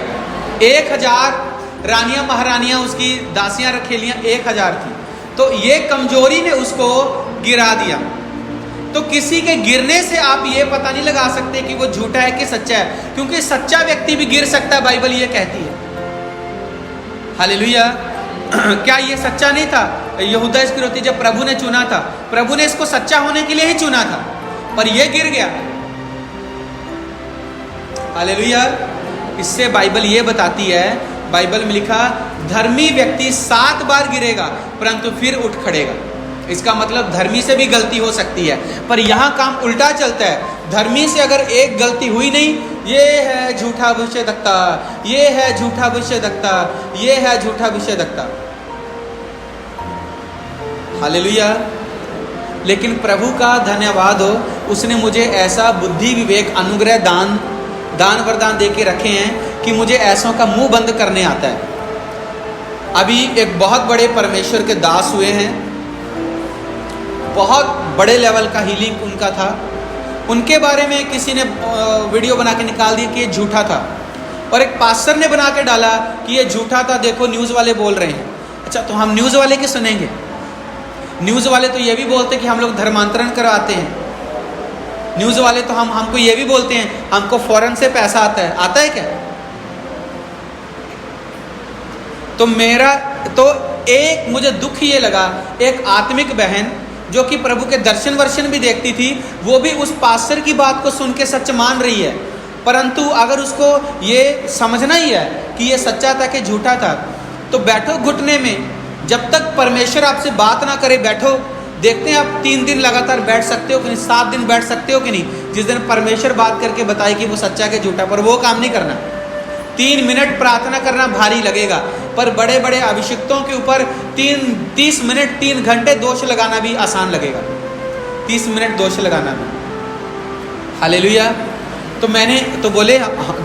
1000 रानियां महारानियां उसकी दासियां रखेलियां 1000 थी। तो ये कमजोरी ने उसको गिरा दिया। तो किसी के गिरने से आप ये पता नहीं लगा सकते कि वो झूठा है कि सच्चा है, क्योंकि सच्चा व्यक्ति भी गिर सकता है, बाइबल ये कहती है। हालेलुया। क्या ये सच्चा नहीं था? यहूदा इस्करियोती जब प्रभु ने चुना था, प्रभु ने इसको सच्चा होने के लिए ही चुना था, पर ये गिर गया। हालेलुया। इससे बाइबल ये बताती है, बाइबल में लिखा, धर्मी व्यक्ति 7 बार गिरेगा परंतु फिर उठ खड़ेगा। इसका मतलब धर्मी से भी गलती हो सकती है, पर यहाँ काम उल्टा चलता है। धर्मी से अगर एक गलती हुई नहीं, ये है झूठा भविष्यद्वक्ता, ये है झूठा भविष्यद्वक्ता, ये है झूठा भविष्यद्वक्ता। हालेलुया। लेकिन प्रभु का धन्यवाद हो, उसने मुझे ऐसा बुद्धि विवेक अनुग्रह दान वरदान दे के रखे हैं कि मुझे ऐसों का मुंह बंद करने आता है। अभी एक बहुत बड़े परमेश्वर के दास हुए हैं, बहुत बड़े लेवल का हीलिंग उनका था। उनके बारे में किसी ने वीडियो बना के निकाल दिया कि ये झूठा था, और एक पास्टर ने बना के डाला कि ये झूठा था, देखो न्यूज़ वाले बोल रहे हैं। अच्छा, तो हम न्यूज़ वाले की सुनेंगे? न्यूज़ वाले तो ये भी बोलते हैं कि हम लोग धर्मांतरण करवाते हैं। न्यूज़ वाले तो हमको ये भी बोलते हैं हमको फॉरेन से पैसा आता है क्या? तो एक मुझे दुख ये लगा, एक आत्मिक बहन जो कि प्रभु के दर्शन वर्शन भी देखती थी, वो भी उस पास्टर की बात को सुन के सच मान रही है। परंतु अगर उसको ये समझना ही है कि ये सच्चा था कि झूठा था, तो बैठो घुटने में, जब तक परमेश्वर आपसे बात ना करे बैठो। देखते हैं आप 3 दिन लगातार बैठ सकते हो कि नहीं, 7 दिन बैठ सकते हो कि नहीं। जिस दिन परमेश्वर बात करके बताए कि वो सच्चा कि झूठा, पर वो काम नहीं करना। 3 मिनट प्रार्थना करना भारी लगेगा, पर बड़े बड़े अभिषिक्तों के ऊपर 30 मिनट 3 घंटे दोष लगाना भी आसान लगेगा। 30 मिनट दोष लगाना भी। हालेलुया। तो मैंने तो बोले,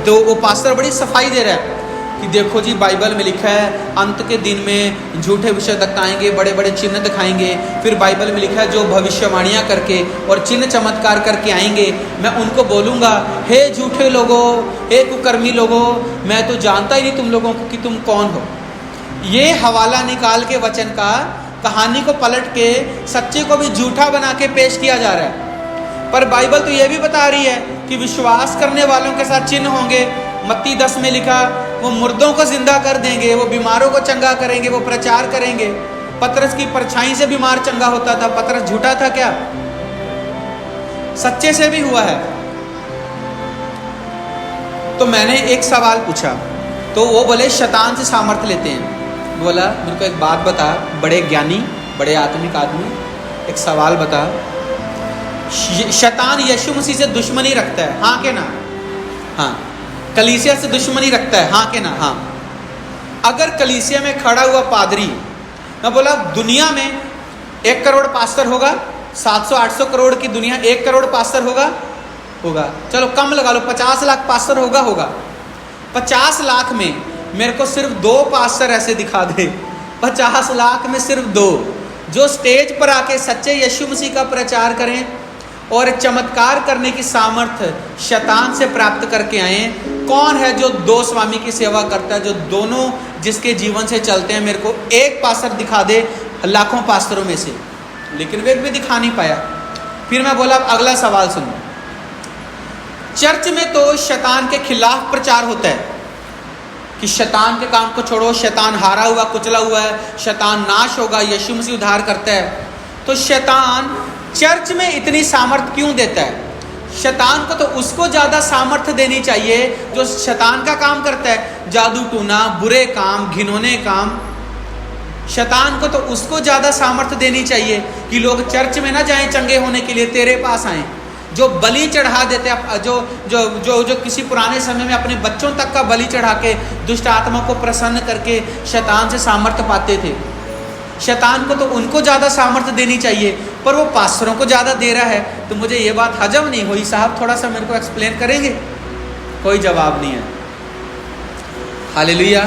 तो वो पास्टर बड़ी सफाई दे रहा है कि देखो जी, बाइबल में लिखा है अंत के दिन में झूठे भविष्यद्वक्ता आएंगे, बड़े बड़े चिन्ह दिखाएंगे। फिर बाइबल में लिखा है जो भविष्यवाणियाँ करके और चिन्ह चमत्कार करके आएंगे, मैं उनको बोलूँगा, हे झूठे लोगों, हे कुकर्मी लोगों, मैं तो जानता ही नहीं तुम लोगों को कि तुम कौन हो। ये हवाला निकाल के वचन का, कहानी को पलट के सच्चे को भी झूठा बना के पेश किया जा रहा है। पर बाइबल तो ये भी बता रही है कि विश्वास करने वालों के साथ चिन्ह होंगे। मत्ती 10 में लिखा, वो मुर्दों को जिंदा कर देंगे, वो बीमारों को चंगा करेंगे, वो प्रचार करेंगे। पतरस की परछाई से बीमार चंगा होता था। पतरस झूठा था क्या? सच्चे से भी हुआ है। तो मैंने एक सवाल पूछा, तो वो बोले शैतान से सामर्थ्य लेते हैं। बोला, मेरे को एक बात बता, बड़े ज्ञानी, बड़े आत्मिक आदमी, एक सवाल बता, शैतान यीशु मसीह से दुश्मनी रखता है, हाँ के ना? हाँ। कलीसिया से दुश्मनी रखता है, हाँ के ना? हाँ। अगर कलीसिया में खड़ा हुआ पादरी, मैं बोला दुनिया में 1 करोड़ पास्टर होगा, 700-800 करोड़ की दुनिया, 1 करोड़ पास्टर होगा, चलो कम लगा लो, 50 लाख पास्टर होगा। 50 लाख में मेरे को सिर्फ 2 पास्टर ऐसे दिखा दे, 50 लाख में सिर्फ 2 जो स्टेज पर आके सच्चे यीशु मसीह का प्रचार करें और चमत्कार करने की सामर्थ्य शैतान से प्राप्त करके आए। कौन है जो दो स्वामी की सेवा करता है, जो दोनों जिसके जीवन से चलते हैं? मेरे को एक पास्टर दिखा दे लाखों पास्टरों में से, लेकिन वे भी दिखा नहीं पाया। फिर मैं बोला अगला सवाल सुनो। चर्च में तो शैतान के खिलाफ प्रचार होता है कि शैतान के काम को छोड़ो, शैतान हारा हुआ कुचला हुआ है, शैतान नाश होगा, यीशु मसीह उद्धार करता है। तो शैतान चर्च में इतनी सामर्थ क्यों देता है? शैतान को तो उसको ज़्यादा सामर्थ्य देनी चाहिए जो शैतान का काम करता है, जादू टूना, बुरे काम, घिनौने काम। शैतान को तो उसको ज़्यादा सामर्थ्य देनी चाहिए कि लोग चर्च में ना जाएं चंगे होने के लिए, तेरे पास आएं। जो बलि चढ़ा देते हैं, जो जो जो जो किसी पुराने समय में अपने बच्चों तक का बलि चढ़ा के दुष्ट आत्मा को प्रसन्न करके शैतान से सामर्थ्य पाते थे। शैतान को तो उनको ज़्यादा सामर्थ्य देनी चाहिए, पर वो पास्टरों को ज़्यादा दे रहा है। तो मुझे ये बात हजम नहीं हुई। साहब थोड़ा सा मेरे को एक्सप्लेन करेंगे? कोई जवाब नहीं है। हालेलुया।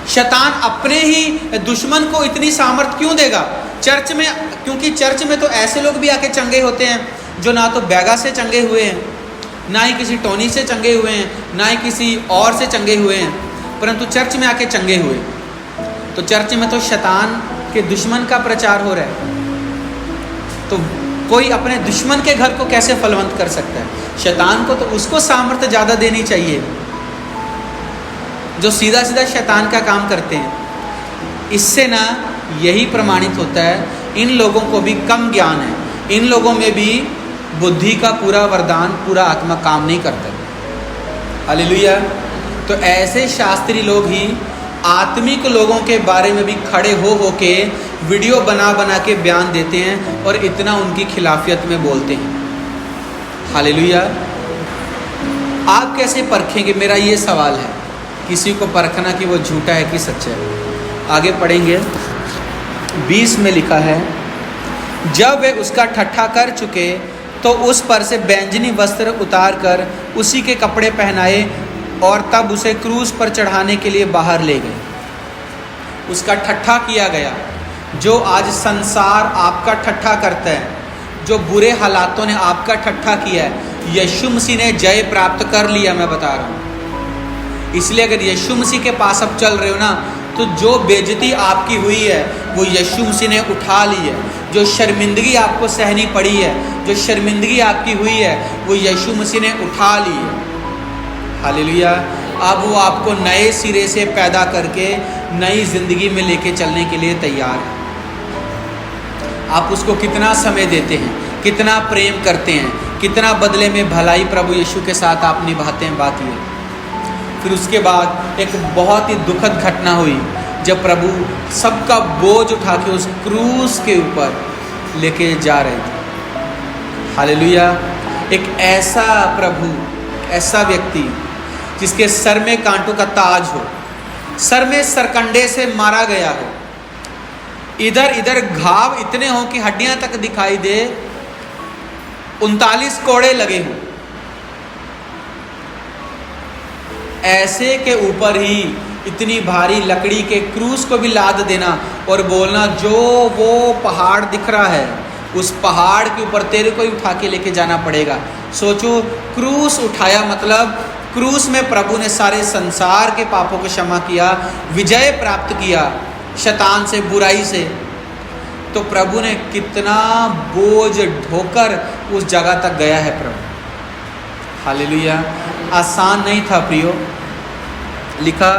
शैतान अपने ही दुश्मन को इतनी सामर्थ्य क्यों देगा चर्च में? क्योंकि चर्च में तो ऐसे लोग भी आके चंगे होते हैं जो ना तो बैगा से चंगे हुए हैं, ना ही किसी टोनी से चंगे हुए हैं, ना ही किसी और से चंगे हुए हैं, परंतु चर्च में आके चंगे हुए। तो चर्च में तो शैतान के दुश्मन का प्रचार हो रहा है। तो कोई अपने दुश्मन के घर को कैसे फलवंत कर सकता है? शैतान को तो उसको सामर्थ्य ज़्यादा देनी चाहिए जो सीधा सीधा शैतान का काम करते हैं। इससे ना यही प्रमाणित होता है इन लोगों को भी कम ज्ञान है, इन लोगों में भी बुद्धि का पूरा वरदान, पूरा आत्मा काम नहीं करता। हालेलुया। तो ऐसे शास्त्री लोग ही आत्मिक लोगों के बारे में भी खड़े हो के वीडियो बना बना के बयान देते हैं और इतना उनकी खिलाफियत में बोलते हैं। हालेलुया। आप कैसे परखेंगे? मेरा ये सवाल है। किसी को परखना कि वो झूठा है कि सच्चा है। आगे पढ़ेंगे। 20 में लिखा है, जब वे उसका ठट्ठा कर चुके तो उस पर से बैंजनी वस्त्र उतार कर उसी के कपड़े पहनाए और तब उसे क्रूस पर चढ़ाने के लिए बाहर ले गए। उसका ठट्ठा किया गया। जो आज संसार आपका ठट्ठा करता है, जो बुरे हालातों ने आपका ठट्ठा किया है, यीशु मसीह ने जय प्राप्त कर लिया। मैं बता रहा हूँ। इसलिए अगर यीशु मसीह के पास अब चल रहे हो ना, तो जो बेइज्जती आपकी हुई है वो यीशु मसीह ने उठा ली है। जो शर्मिंदगी आपको सहनी पड़ी है, जो शर्मिंदगी आपकी हुई है, वो यीशु मसीह ने उठा ली है। हालेलुया। अब वो आपको नए सिरे से पैदा करके नई ज़िंदगी में लेके चलने के लिए तैयार है। आप उसको कितना समय देते हैं, कितना प्रेम करते हैं, कितना बदले में भलाई प्रभु यीशु के साथ आप निभाते हैं, बात ये। फिर उसके बाद एक बहुत ही दुखद घटना हुई जब प्रभु सबका बोझ उठा के उस क्रूस के ऊपर लेके जा रहे थे। हालेलुया। एक ऐसा प्रभु, ऐसा व्यक्ति जिसके सर में कांटों का ताज हो, सर में सरकंडे से मारा गया हो, इधर इधर घाव इतने हों कि हड्डियां तक दिखाई दे, 39 कोड़े लगे हों, ऐसे के ऊपर ही इतनी भारी लकड़ी के क्रूस को भी लाद देना और बोलना जो वो पहाड़ दिख रहा है उस पहाड़ के ऊपर तेरे को ही उठा के लेके जाना पड़ेगा। सोचो, क्रूस उठाया मतलब क्रूस में प्रभु ने सारे संसार के पापों को क्षमा किया, विजय प्राप्त किया शैतान से, बुराई से। तो प्रभु ने कितना बोझ ढोकर उस जगह तक गया है प्रभु। हालेलुया। आसान नहीं था प्रियो। लिखा,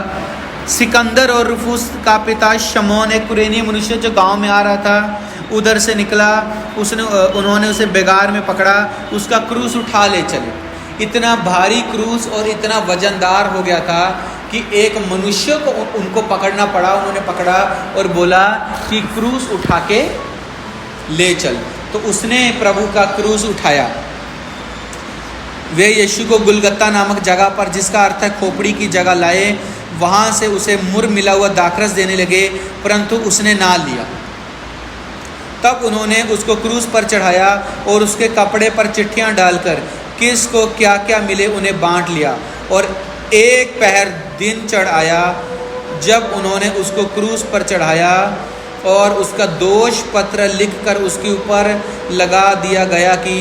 सिकंदर और रुफुस का पिता शमौन एक कुरेनी मनुष्य जो गांव में आ रहा था, उधर से निकला, उन्होंने उसे बेगार में पकड़ा, उसका क्रूस उठा ले चले। इतना भारी क्रूस और इतना वजनदार हो गया था कि एक मनुष्य को उनको पकड़ना पड़ा। उन्होंने पकड़ा और बोला कि क्रूस उठा के ले चल। तो उसने प्रभु का क्रूस उठाया। वे यीशु को गुलगत्ता नामक जगह पर, जिसका अर्थ है खोपड़ी की जगह, लाए। वहाँ से उसे मुर मिला हुआ दाखरस देने लगे, परंतु उसने ना लिया। तब उन्होंने उसको क्रूस पर चढ़ाया और उसके कपड़े पर चिट्ठियाँ डालकर किसको क्या क्या मिले उन्हें बांट लिया। और एक पहर दिन चढ़ आया जब उन्होंने उसको क्रूस पर चढ़ाया। और उसका दोष पत्र लिखकर उसके ऊपर लगा दिया गया कि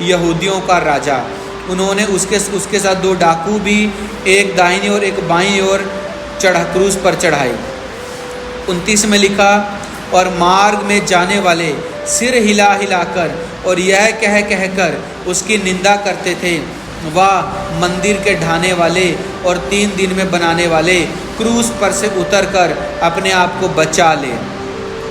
यहूदियों का राजा। उन्होंने उसके साथ 2 डाकू भी, एक दाहिनी और एक बाईं ओर क्रूस पर चढ़ाए। 29 में लिखा, और मार्ग में जाने वाले सिर हिला हिलाकर और यह कह कहकर उसकी निंदा करते थे, वाह मंदिर के ढाने वाले और 3 दिन में बनाने वाले, क्रूस पर से उतरकर अपने आप को बचा ले।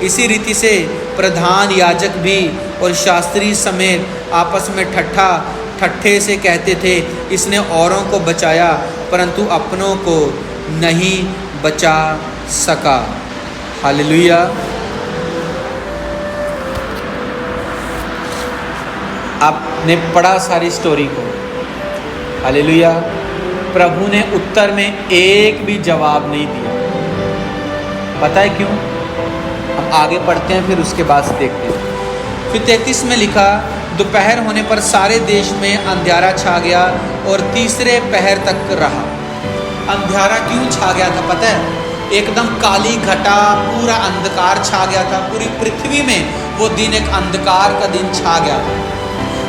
इसी रीति से प्रधान याजक भी और शास्त्री समेत आपस में ठट्ठे से कहते थे, इसने औरों को बचाया परंतु अपनों को नहीं बचा सका। हालेलुया। आपने पढ़ा सारी स्टोरी को। हालेलुया। प्रभु ने उत्तर में एक भी जवाब नहीं दिया। पता है क्यों? हम आगे पढ़ते हैं, फिर उसके बाद देखते हैं। फिर 33 में लिखा, दोपहर होने पर सारे देश में अंधियारा छा गया और तीसरे पहर तक रहा। अंधियारा क्यों छा गया था पता है? एकदम काली घटा, पूरा अंधकार छा गया था। पूरी पृथ्वी में वो दिन एक अंधकार का दिन छा गया था,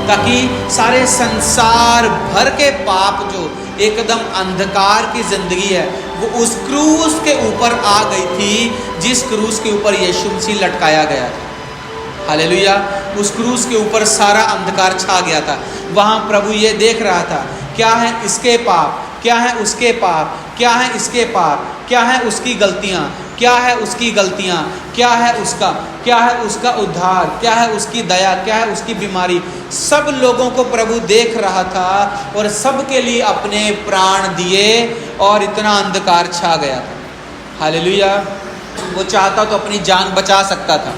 ताकि सारे संसार भर के पाप जो एकदम अंधकार की जिंदगी है वो उस क्रूस के ऊपर आ गई थी, जिस क्रूस के ऊपर यीशु मसीह लटकाया गया था। हालेलुया। उस क्रूस के ऊपर सारा अंधकार छा गया था। वहाँ प्रभु ये देख रहा था, क्या है इसके पाप, क्या है उसके पाप, क्या है इसके पाप, क्या है उसकी गलतियाँ, क्या है उसकी गलतियाँ, क्या है उसका उद्धार, क्या है उसकी दया, क्या है उसकी बीमारी। सब लोगों को प्रभु देख रहा था और सब के लिए अपने प्राण दिए और इतना अंधकार छा गया था। हालेलुया। वो चाहता तो अपनी जान बचा सकता था,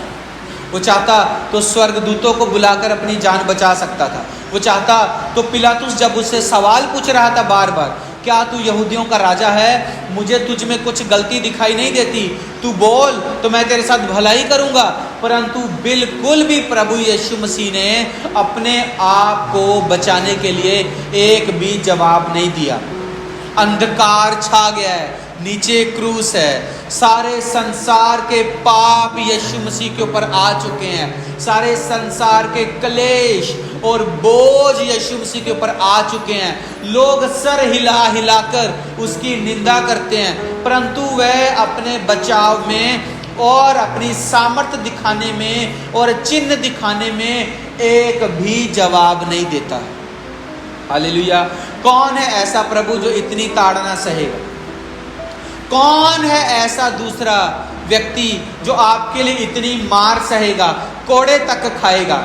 वो चाहता तो स्वर्गदूतों को बुलाकर अपनी जान बचा सकता था, वो चाहता तो पिलातुस जब उससे सवाल पूछ रहा था बार बार, क्या तू यहूदियों का राजा है, मुझे तुझ में कुछ गलती दिखाई नहीं देती, तू बोल तो मैं तेरे साथ भलाई करूंगा, परंतु बिल्कुल भी प्रभु यीशु मसीह ने अपने आप को बचाने के लिए एक भी जवाब नहीं दिया। अंधकार छा गया है, नीचे क्रूस है, सारे संसार के पाप यीशु मसीह के ऊपर आ चुके हैं, सारे संसार के क्लेश और बोझ यीशु मसीह के ऊपर आ चुके हैं। लोग सर हिला हिलाकर उसकी निंदा करते हैं, परंतु वह अपने बचाव में और अपनी सामर्थ्य दिखाने में और चिन्ह दिखाने में एक भी जवाब नहीं देता। हालेलुया। कौन है ऐसा प्रभु जो इतनी ताड़ना सहेगा? कौन है ऐसा दूसरा व्यक्ति जो आपके लिए इतनी मार सहेगा, कोड़े तक खाएगा,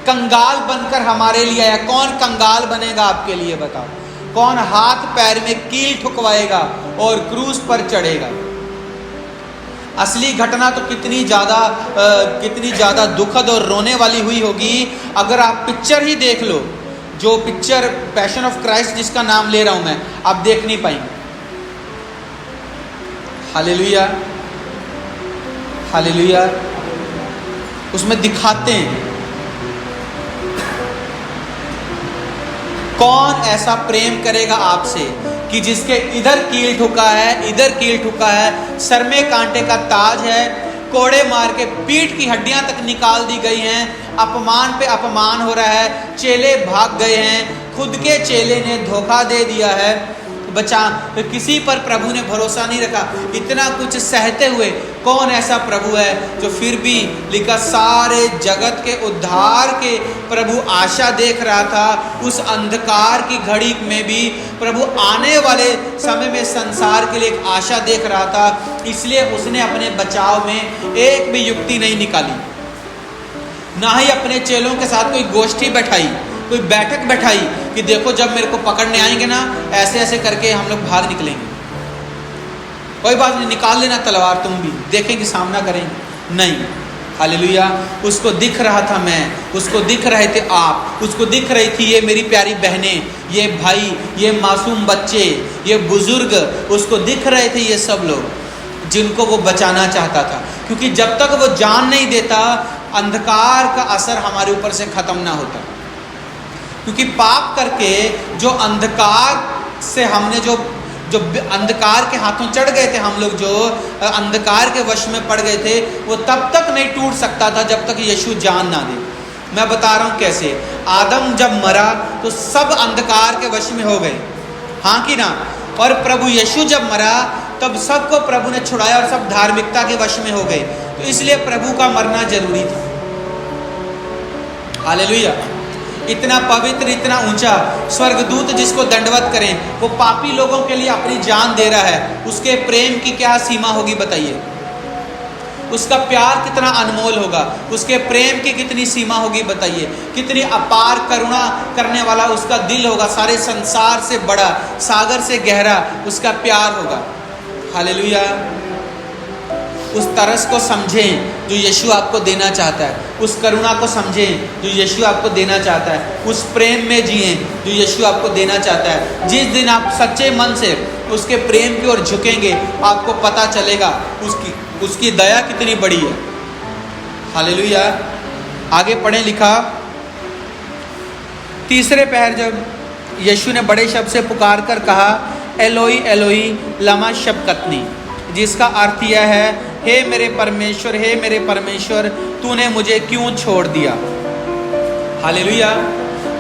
कंगाल बनकर हमारे लिए आया? कौन कंगाल बनेगा आपके लिए बताओ? कौन हाथ पैर में कील ठुकवाएगा और क्रूस पर चढ़ेगा? असली घटना तो कितनी ज़्यादा दुखद और रोने वाली हुई होगी अगर आप पिक्चर ही देख लो। जो पिक्चर पैशन ऑफ क्राइस्ट जिसका नाम ले रहा हूं मैं, आप देख नहीं पाएंगे। Hallelujah, hallelujah. उसमें दिखाते हैं कौन ऐसा प्रेम करेगा आपसे कि जिसके इधर कील ठुका है, इधर कील ठुका है, सर में कांटे का ताज है, कोड़े मार के पीठ की हड्डियां तक निकाल दी गई हैं, अपमान पे अपमान हो रहा है, चेले भाग गए हैं, खुद के चेले ने धोखा दे दिया है, किसी पर प्रभु ने भरोसा नहीं रखा। इतना कुछ सहते हुए कौन ऐसा प्रभु है जो फिर भी लिखा सारे जगत के उद्धार के प्रभु आशा देख रहा था। उस अंधकार की घड़ी में भी प्रभु आने वाले समय में संसार के लिए एक आशा देख रहा था, इसलिए उसने अपने बचाव में एक भी युक्ति नहीं निकाली, ना ही अपने चेलों के साथ कोई गोष्ठी बैठाई, कोई बैठक बैठाई कि देखो जब मेरे को पकड़ने आएंगे ना, ऐसे ऐसे करके हम लोग भाग निकलेंगे, कोई बात नहीं, निकाल लेना तलवार, तुम भी देखेंगे, सामना करेंगे। नहीं। हालेलुया। उसको दिख रहा था मैं, उसको दिख रहे थे आप, उसको दिख रही थी ये मेरी प्यारी बहनें, ये भाई, ये मासूम बच्चे, ये बुजुर्ग, उसको दिख रहे थे ये सब लोग जिनको वो बचाना चाहता था। क्योंकि जब तक वो जान नहीं देता, अंधकार का असर हमारे ऊपर से खत्म ना होता। क्योंकि पाप करके जो अंधकार से हमने जो जो अंधकार के हाथों चढ़ गए थे हम लोग, जो अंधकार के वश में पड़ गए थे, वो तब तक नहीं टूट सकता था जब तक यीशु जान ना दे। मैं बता रहा हूँ कैसे। आदम जब मरा तो सब अंधकार के वश में हो गए, हाँ कि ना? और प्रभु यीशु जब मरा तब सबको प्रभु ने छुड़ाया और सब धार्मिकता के वश में हो गए। तो इसलिए प्रभु का मरना जरूरी था। हालेलुया। इतना पवित्र, इतना ऊंचा स्वर्गदूत जिसको दंडवत करें, वो पापी लोगों के लिए अपनी जान दे रहा है। उसके प्रेम की क्या सीमा होगी बताइए? उसका प्यार कितना अनमोल होगा, उसके प्रेम की कितनी सीमा होगी बताइए? कितनी अपार करुणा करने वाला उसका दिल होगा, सारे संसार से बड़ा, सागर से गहरा उसका प्यार होगा। हालेलुया। उस तरस को समझें जो यीशु आपको देना चाहता है, उस करुणा को समझें जो यीशु आपको देना चाहता है, उस प्रेम में जिएं जो यीशु आपको देना चाहता है। जिस दिन आप सच्चे मन से उसके प्रेम की ओर झुकेंगे, आपको पता चलेगा उसकी दया कितनी बड़ी है। हालेलुया। आगे पढ़ें, लिखा, तीसरे पहर जब यीशु ने बड़े शब्द से पुकार कर कहा, एलोई एलोई लमा शबक्तनी, जिसका अर्थ यह है, हे मेरे परमेश्वर, हे मेरे परमेश्वर, तूने मुझे क्यों छोड़ दिया। हालेलुया।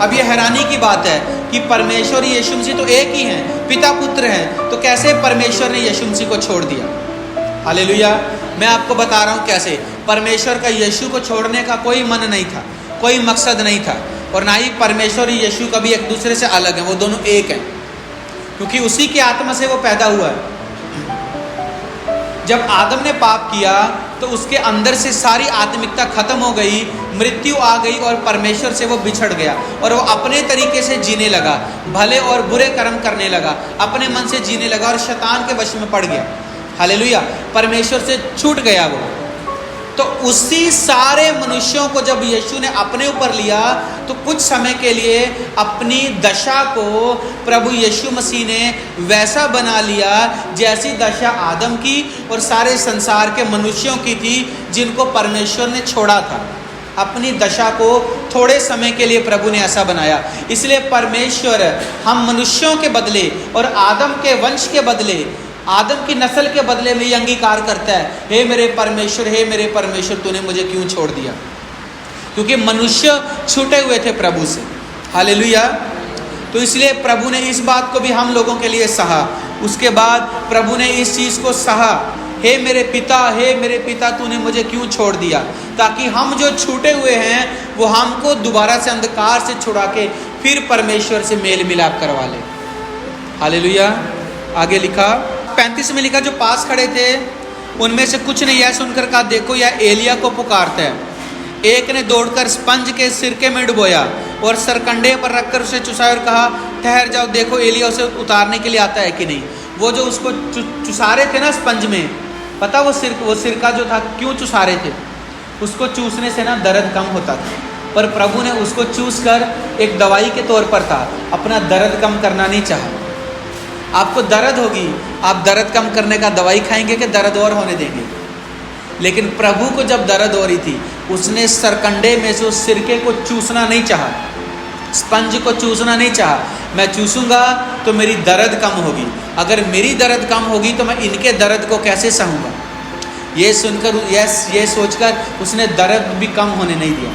अब ये हैरानी की बात है कि परमेश्वर यीशु मसीह तो एक ही हैं, पिता पुत्र हैं, तो कैसे परमेश्वर ने यीशु मसीह को छोड़ दिया? हालेलुया। मैं आपको बता रहा हूँ कैसे। परमेश्वर का यीशु को छोड़ने का कोई मन नहीं था, कोई मकसद नहीं था, और ना ही परमेश्वर और यीशु कभी एक दूसरे से अलग हैं, वो दोनों एक हैं, क्योंकि उसी की आत्मा से वो पैदा हुआ है। जब आदम ने पाप किया तो उसके अंदर से सारी आत्मिकता खत्म हो गई, मृत्यु आ गई और परमेश्वर से वो बिछड़ गया और वो अपने तरीके से जीने लगा, भले और बुरे कर्म करने लगा, अपने मन से जीने लगा और शैतान के वश में पड़ गया। हालेलुया। परमेश्वर से छूट गया वो। तो उसी सारे मनुष्यों को जब यीशु ने अपने ऊपर लिया तो कुछ समय के लिए अपनी दशा को प्रभु यीशु मसीह ने वैसा बना लिया जैसी दशा आदम की और सारे संसार के मनुष्यों की थी जिनको परमेश्वर ने छोड़ा था। अपनी दशा को थोड़े समय के लिए प्रभु ने ऐसा बनाया। इसलिए परमेश्वर हम मनुष्यों के बदले और आदम के वंश के बदले, आदम की नस्ल के बदले में ये अंगीकार करता है, हे मेरे परमेश्वर, हे मेरे परमेश्वर, तूने मुझे क्यों छोड़ दिया? क्योंकि मनुष्य छूटे हुए थे प्रभु से। हालेलुया। तो इसलिए प्रभु ने इस बात को भी हम लोगों के लिए सहा। उसके बाद प्रभु ने इस चीज़ को सहा, हे मेरे पिता, हे मेरे पिता, तूने मुझे क्यों छोड़ दिया? ताकि हम जो छूटे हुए हैं वो हमको दोबारा से अंधकार से छुड़ा के फिर परमेश्वर से मेल मिलाप करवा ले। हालेलुया। आगे लिखा 35 में लिखा, जो पास खड़े थे उनमें से कुछ ने यह सुनकर कहा, देखो यह एलिया को पुकारता है। एक ने दौड़कर स्पंज के सिरके में डुबोया और सरकंडे पर रखकर उसे चुसाया और कहा, ठहर जाओ, देखो एलिया उसे उतारने के लिए आता है कि नहीं। वो जो उसको चुसा रहे थे ना स्पंज में, पता वो सिरका जो था क्यों चुसा रहे थे? उसको चूसने से ना दर्द कम होता था, पर प्रभु ने उसको चूस कर एक दवाई के तौर पर था, अपना दर्द कम करना नहीं चाहा। आपको दर्द होगी, आप दर्द कम करने का दवाई खाएंगे कि दर्द और होने देंगे? लेकिन प्रभु को जब दर्द हो रही थी, उसने सरकंडे में से उस सिरके को चूसना नहीं चाहा, स्पंज को चूसना नहीं चाहा। मैं चूसूंगा तो मेरी दर्द कम होगी, अगर मेरी दर्द कम होगी तो मैं इनके दर्द को कैसे सहूँगा? ये सुनकर, ये सोचकर उसने दर्द भी कम होने नहीं दिया।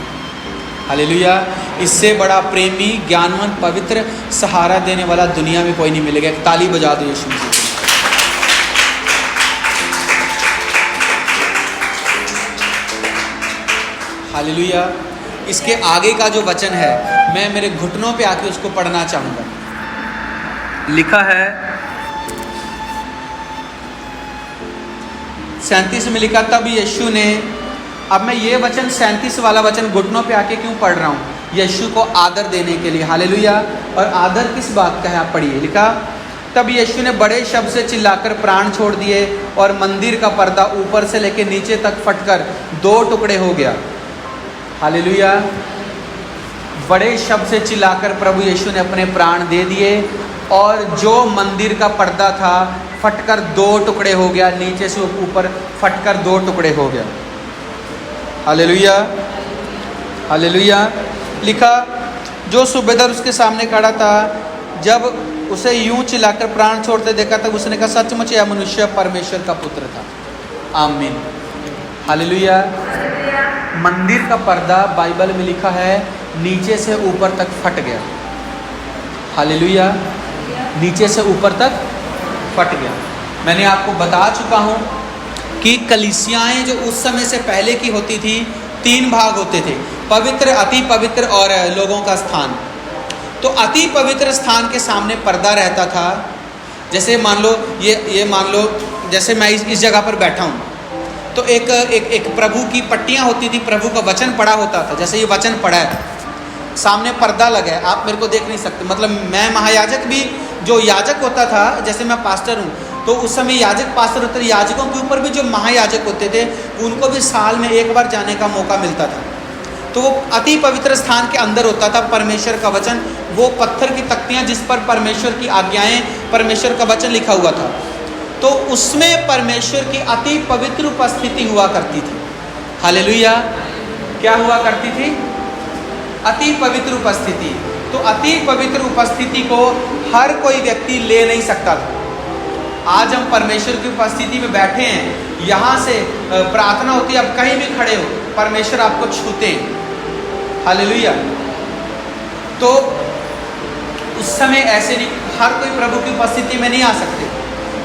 हालेलुया। इससे बड़ा प्रेमी, ज्ञानवान, पवित्र, सहारा देने वाला दुनिया में कोई नहीं मिलेगा। एक ताली बजा दो यीशु मसीह। हालेलुया। इसके आगे का जो वचन है मैं मेरे घुटनों पे आके उसको पढ़ना चाहूँगा। लिखा है 37 में लिखा, तब यीशु ने, अब मैं ये वचन 37 वाला वचन घुटनों पे आके क्यों पढ़ रहा हूँ? यीशु को आदर देने के लिए। हालेलुया। और आदर किस बात का है आप पढ़िए। लिखा, तब यीशु ने बड़े शब्द से चिल्लाकर प्राण छोड़ दिए और मंदिर का पर्दा ऊपर से लेकर नीचे तक फटकर 2 टुकड़े हो गया। हालेलुया। बड़े शब्द से चिल्लाकर प्रभु यीशु ने अपने प्राण दे दिए और जो मंदिर का पर्दा था फटकर 2 टुकड़े हो गया, नीचे से ऊपर फटकर 2 टुकड़े हो गया। हालेलुया। हालेलुया। लिखा, जो सूबेदार उसके सामने खड़ा था जब उसे यूं चिल्लाकर प्राण छोड़ते देखा तब उसने कहा सचमुच यह मनुष्य परमेश्वर का पुत्र था। आमीन, हालेलुया। मंदिर का पर्दा बाइबल में लिखा है नीचे से ऊपर तक फट गया। हालेलुया, नीचे से ऊपर तक फट गया। मैंने आपको बता चुका हूँ कि कलीसियाएं जो उस समय से पहले की होती थी 3 भाग होते थे, पवित्र, अति पवित्र और लोगों का स्थान। तो अति पवित्र स्थान के सामने पर्दा रहता था। जैसे मान लो ये मान लो जैसे मैं इस जगह पर बैठा हूँ तो एक प्रभु की पट्टियाँ होती थी, प्रभु का वचन पढ़ा होता था। जैसे ये वचन पढ़ा है, सामने पर्दा लगा है, आप मेरे को देख नहीं सकते। मतलब मैं महायाजक भी, जो याजक होता था, जैसे मैं पास्टर हूँ तो उस समय याजक पास्टर होते थे, याजकों के ऊपर भी जो महायाजक होते थे उनको भी साल में एक बार जाने का मौका मिलता था। तो वो अति पवित्र स्थान के अंदर होता था परमेश्वर का वचन, वो पत्थर की तख्तियाँ जिस पर परमेश्वर की आज्ञाएं, परमेश्वर का वचन लिखा हुआ था। तो उसमें परमेश्वर की अति पवित्र उपस्थिति हुआ करती थी। हालेलुया, क्या हुआ करती थी? अति पवित्र उपस्थिति। तो अति पवित्र उपस्थिति को हर कोई व्यक्ति ले नहीं सकता था। आज हम परमेश्वर की उपस्थिति में बैठे हैं, यहाँ से प्रार्थना होती है, आप कहीं भी खड़े हो परमेश्वर आपको छूते हैं। हालेलुया। तो उस समय ऐसे नहीं, हर कोई प्रभु की उपस्थिति में नहीं आ सकते।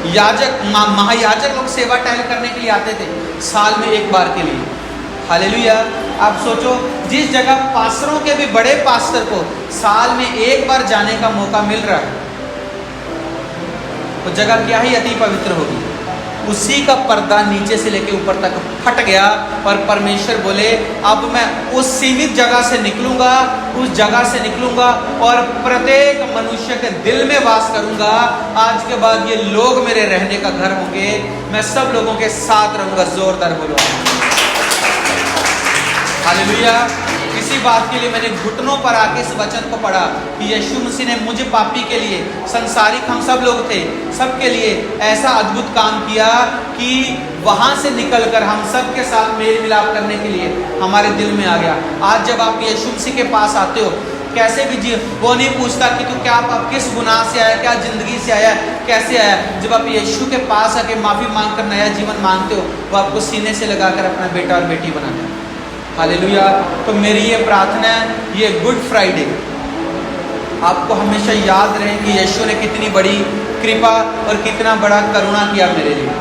याजक, महायाजक लोग सेवा टहल करने के लिए आते थे साल में एक बार के लिए। हालेलुया। आप सोचो, जिस जगह पास्टरों के भी बड़े पास्टर को साल में एक बार जाने का मौका मिल रहा है, तो जगह क्या ही अति पवित्र होगी। उसी का पर्दा नीचे से लेके ऊपर तक फट गया और परमेश्वर बोले अब मैं उस सीमित जगह से निकलूंगा, उस जगह से निकलूंगा और प्रत्येक मनुष्य के दिल में वास करूंगा। आज के बाद ये लोग मेरे रहने का घर होंगे, मैं सब लोगों के साथ रहूंगा। जोरदार बोलो हालेलुया। इसी बात के लिए मैंने घुटनों पर आके इस वचन को पढ़ा कि यीशु मसीह ने मुझे पापी के लिए, संसारिक हम सब लोग थे, सबके लिए ऐसा अद्भुत काम किया कि वहाँ से निकलकर हम सब के साथ मेल मिलाप करने के लिए हमारे दिल में आ गया। आज जब आप यीशु मसीह के पास आते हो, कैसे भी जी, वो नहीं पूछता कि तू क्या आप किस गुनाह से आया, क्या जिंदगी से आया, कैसे आया। जब आप यीशु के पास आके माफ़ी मांगकर नया जीवन मांगते हो, वो आपको सीने से लगाकर अपना बेटा और बेटी बनाता है। हालेलुया। तो मेरी ये प्रार्थना है, ये गुड फ्राइडे आपको हमेशा याद रहे कि यीशु ने कितनी बड़ी कृपा और कितना बड़ा करुणा किया मेरे लिए।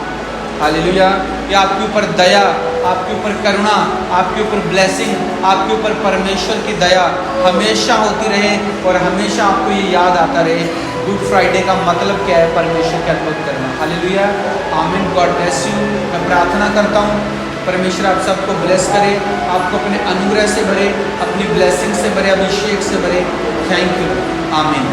हालेलुया। कि आपके ऊपर दया, आपके ऊपर करुणा, आपके ऊपर ब्लेसिंग, आपके ऊपर परमेश्वर की दया हमेशा होती रहे और हमेशा आपको ये याद आता रहे गुड फ्राइडे का मतलब क्या है, परमेश्वर का अद्भुत करना। हालेलुया। आमीन। God bless you. मैं प्रार्थना करता हूँ परमेश्वर आप सबको ब्लेस करे, आपको अपने अनुग्रह से भरे, अपनी ब्लेसिंग से भरे, अभिषेक से भरे। Thank you. आमीन।